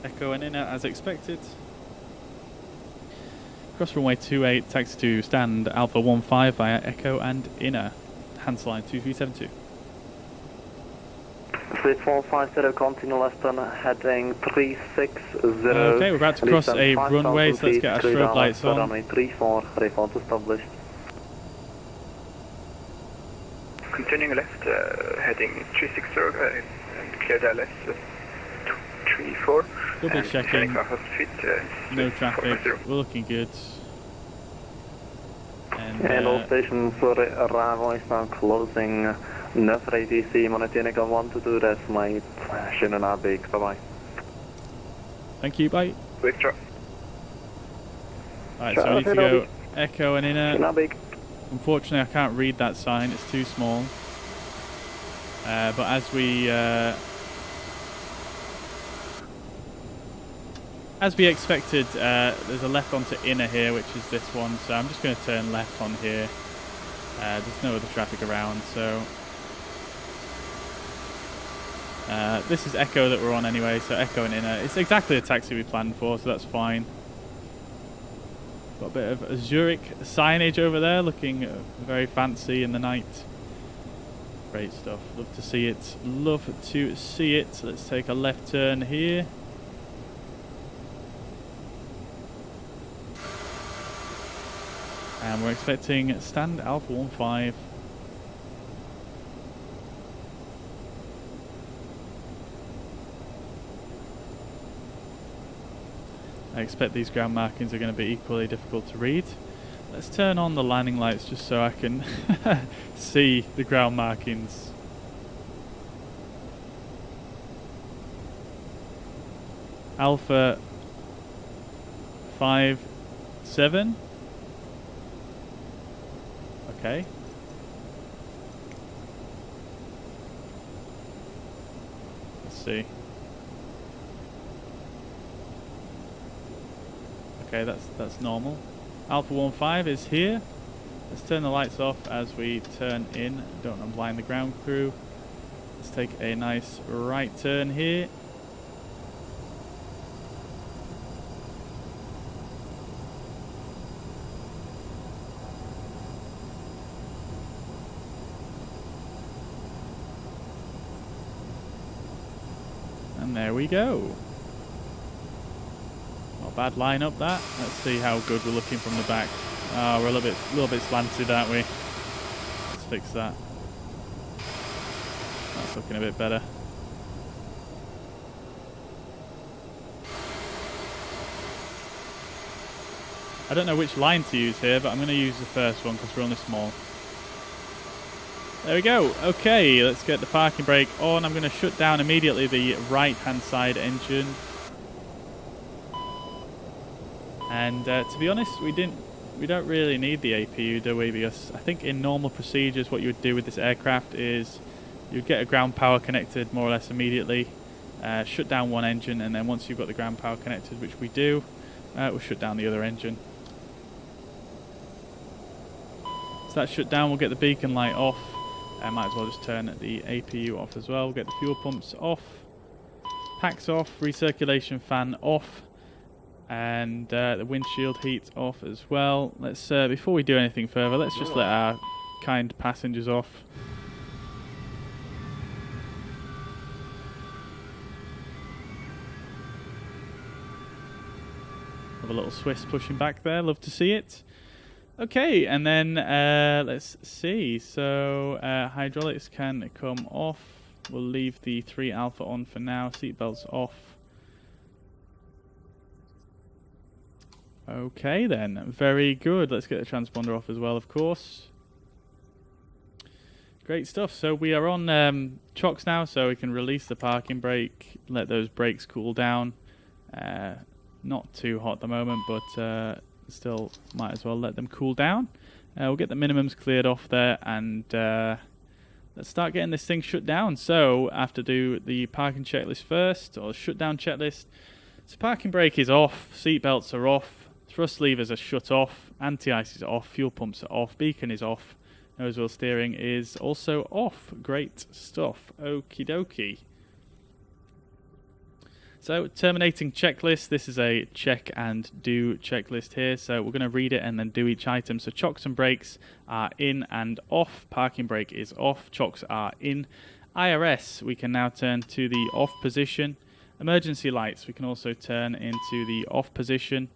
Speaker 1: Echo and inner as expected. Cross runway 28, taxi to stand Alpha 15 via Echo and inner. Hands line 2372.
Speaker 8: Swiss 450, continue left turn heading 360.
Speaker 1: Okay, we're about to cross a runway, so let's get our strobe lights on.
Speaker 8: Runway 34, report established.
Speaker 9: Continuing left, heading 360 and clear the LS 234.
Speaker 1: Double checking. No traffic. We're looking good.
Speaker 8: And all stations for arrival now closing. 9 ATC, monitoring 1 to 2, that's my Shannon Arbeek. Bye bye.
Speaker 1: Thank you, bye.
Speaker 9: Quick drop.
Speaker 1: Alright, so I need to go Echo and inner. Unfortunately, I can't read that sign, it's too small. But as we expected, there's a left onto inner here, which is this one. So I'm just going to turn left on here. There's no other traffic around, so this is Echo that we're on anyway. So Echo and inner. It's exactly the taxi we planned for, so that's fine. Got a bit of Zurich signage over there, looking very fancy in the night. Great stuff. Love to see it. Love to see it. So let's take a left turn here. And we're expecting stand Alpha 15. I expect these ground markings are going to be equally difficult to read. Let's turn on the landing lights just so I can see the ground markings. Alpha 57. Okay. Let's see. Okay, that's normal. Alpha 15 is here. Let's turn the lights off as we turn in. Don't want to blind the ground crew. Let's take a nice right turn here. And there we go. Not a bad lineup that. Let's see how good we're looking from the back. Oh, we're a little bit slanted, aren't we? Let's fix that. That's looking a bit better. I don't know which line to use here, but I'm going to use the first one because we're only small. There we go. Okay, let's get the parking brake on. I'm going to shut down immediately the right-hand side engine. And to be honest, we don't really need the APU, do we? Because I think in normal procedures, what you would do with this aircraft is you'd get a ground power connected more or less immediately, shut down one engine, and then once you've got the ground power connected, which we do, we'll shut down the other engine. So that's shut down. We'll get the beacon light off. I might as well just turn the APU off as well. We'll get the fuel pumps off, packs off, recirculation fan off, and the windshield heat off as well. Let's before we do anything further, let's just let our kind passengers off. Have a little Swiss pushing back there. Love to see it. Okay, and then let's see. So hydraulics can come off. We'll leave the 3 alpha on for now. Seatbelts off. Okay then, very good. Let's get the transponder off as well, of course. Great stuff. So we are on chocks now, so we can release the parking brake, let those brakes cool down. Not too hot at the moment, but still might as well let them cool down. We'll get the minimums cleared off there, and let's start getting this thing shut down. So I have to do the parking checklist first, or shutdown checklist. So parking brake is off, seat belts are off, thrust levers are shut off, anti-ice is off, fuel pumps are off, beacon is off, nose wheel steering is also off. Great stuff. Okie dokie. So terminating checklist, this is a check and do checklist here, so we're going to read it and then do each item. So chocks and brakes are in and off, parking brake is off, chocks are in. IRS, we can now turn to the off position. Emergency lights, we can also turn into the off position.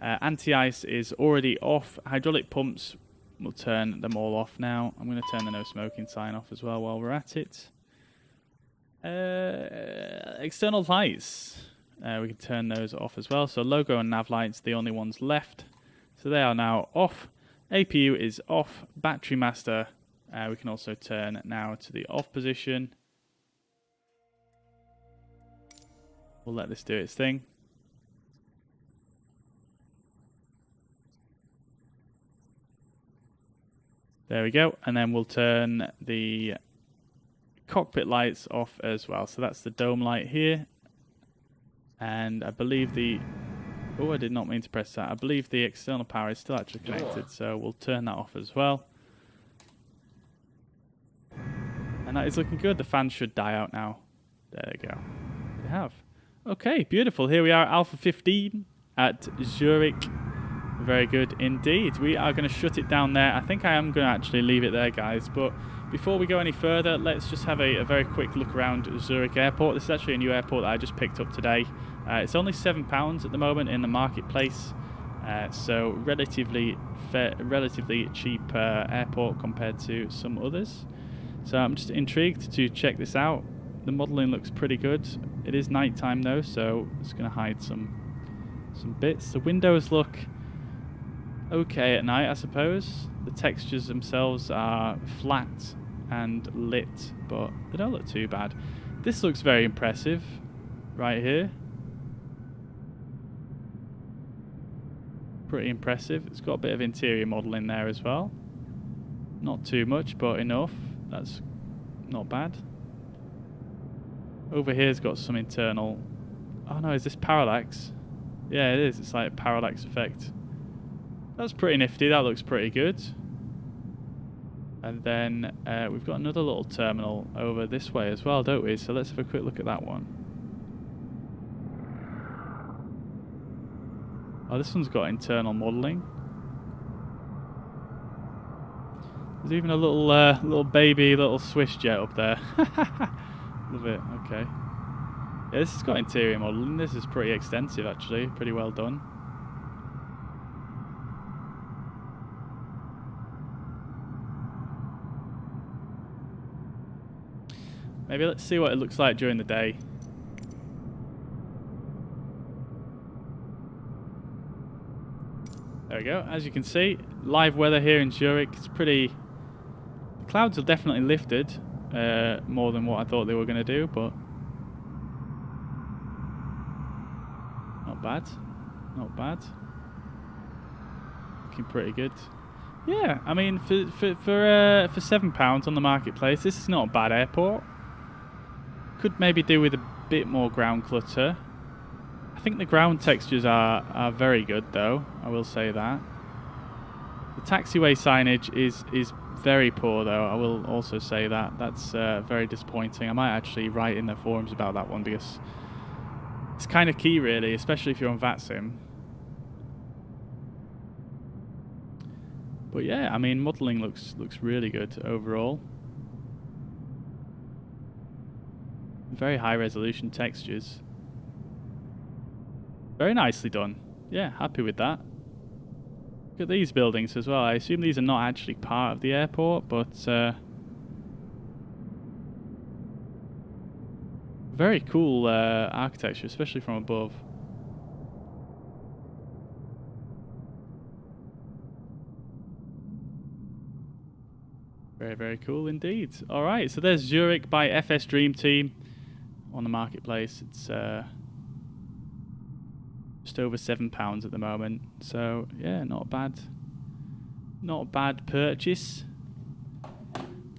Speaker 1: Anti-ice is already off. Hydraulic pumps, we'll turn them all off now. I'm going to turn the no smoking sign off as well while we're at it. External lights, we can turn those off as well. So logo and nav lights, the only ones left, so they are now off. APU is off. Battery master, we can also turn now to the off position. We'll let this do its thing. There we go, and then we'll turn the cockpit lights off as well. So that's the dome light here, and I believe the I did not mean to press that. I believe the external power is still actually connected, so we'll turn that off as well. And that is looking good. The fans should die out now. There they go. They have. Okay, beautiful. Here we are, Alpha 15 at Zurich. Very good indeed. We are going to shut it down there. I think I am going to actually leave it there, guys, but before we go any further, let's just have a very quick look around Zurich Airport. This is actually a new airport that I just picked up today. It's only £7 at the moment in the marketplace, so relatively cheap airport compared to some others. So I'm just intrigued to check this out. The modelling looks pretty good. It is night time though, so it's going to hide some bits. The windows look okay at night, I suppose. The textures themselves are flat and lit, but they don't look too bad. This looks very impressive right here. Pretty impressive. It's got a bit of interior modelling there as well. Not too much, but enough. That's not bad. Over here's got some internal... Oh no, is this parallax? Yeah, it is. It's like a parallax effect. That's pretty nifty. That looks pretty good. And then we've got another little terminal over this way as well, don't we? So let's have a quick look at that one. Oh, this one's got internal modelling. There's even a little baby little Swiss jet up there. Love it. Okay. Yeah, this has got interior modelling. This is pretty extensive, actually. Pretty well done. Maybe let's see what it looks like during the day. There we go. As you can see, live weather here in Zurich. It's pretty... The clouds are definitely lifted more than what I thought they were going to do, but... Not bad. Not bad. Looking pretty good. Yeah, I mean, for £7 on the marketplace, this is not a bad airport. Could maybe do with a bit more ground clutter. I think the ground textures are very good, though. I will say that. The taxiway signage is very poor, though. I will also say that. That's very disappointing. I might actually write in the forums about that one, because it's kind of key, really, especially if you're on VATSIM. But yeah, I mean, modelling looks really good overall. Very high resolution textures. Very nicely done. Yeah, happy with that. Look at these buildings as well. I assume these are not actually part of the airport, but very cool architecture, especially from above. Very, very cool indeed. Alright, so there's Zurich by FS Dream Team on the marketplace. It's just over £7 at the moment. So yeah, not bad. Not a bad purchase.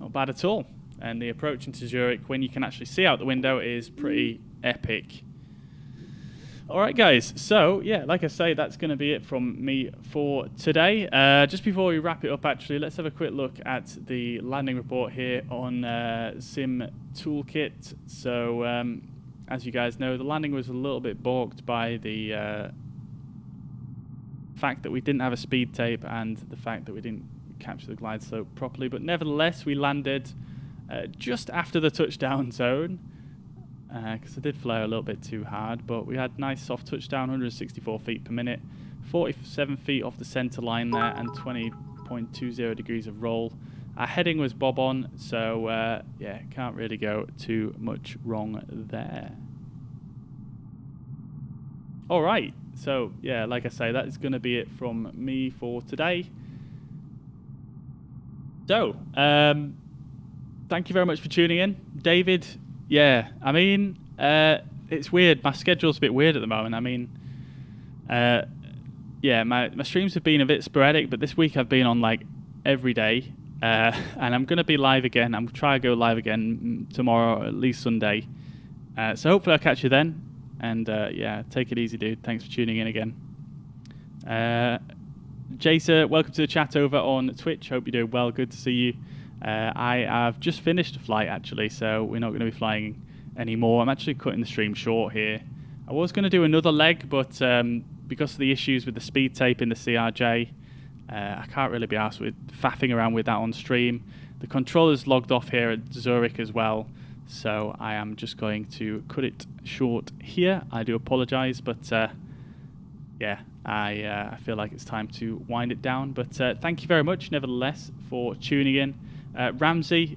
Speaker 1: Not bad at all. And the approach into Zurich, when you can actually see out the window, is pretty epic. Alright guys, so yeah, like I say, that's going to be it from me for today. Just before we wrap it up, actually, let's have a quick look at the landing report here on Sim Toolkit. So as you guys know, the landing was a little bit balked by the fact that we didn't have a speed tape and the fact that we didn't capture the glide slope properly, but nevertheless we landed just after the touchdown zone, because I did flare a little bit too hard, but we had nice soft touchdown, 164 feet per minute, 47 feet off the center line there, and 20.20 degrees of roll. Our heading was bob on, so yeah, can't really go too much wrong there. Alright, so yeah, like I say, that is going to be it from me for today. So, thank you very much for tuning in. David, yeah, I mean, it's weird. My schedule's a bit weird at the moment. I mean, yeah, my streams have been a bit sporadic, but this week I've been on like every day. And I'm going to be live again. I'm trying to go live again tomorrow, or at least Sunday. So hopefully I'll catch you then. And yeah, take it easy, dude. Thanks for tuning in again. Jason, welcome to the chat over on Twitch. Hope you're doing well. Good to see you. I have just finished a flight, actually, so we're not going to be flying anymore. I'm actually cutting the stream short here. I was going to do another leg, but because of the issues with the speed tape in the CRJ, I can't really be arsed with faffing around with that on stream. The controller's logged off here at Zurich as well, so I am just going to cut it short here. I do apologise, but yeah, I feel like it's time to wind it down. But thank you very much, nevertheless, for tuning in. Ramsey,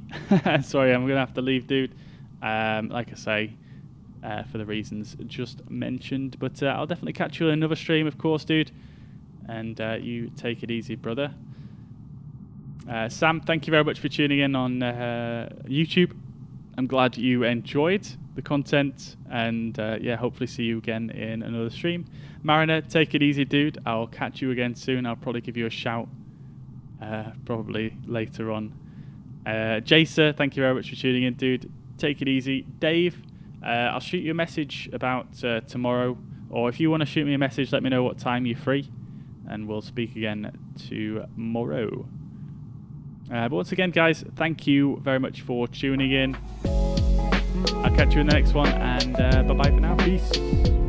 Speaker 1: sorry, I'm going to have to leave, dude. Like I say, for the reasons just mentioned. But I'll definitely catch you in another stream, of course, dude. And you take it easy, brother. Sam, thank you very much for tuning in on YouTube. I'm glad you enjoyed the content, and yeah, hopefully see you again in another stream. Mariner, take it easy, dude. I'll catch you again soon. I'll probably give you a shout probably later on. Jason, thank you very much for tuning in, dude. Take it easy. Dave, I'll shoot you a message about tomorrow, or if you want to shoot me a message, let me know what time you're free, and we'll speak again tomorrow. But once again, guys, thank you very much for tuning in. I'll catch you in the next one, and bye-bye for now. Peace.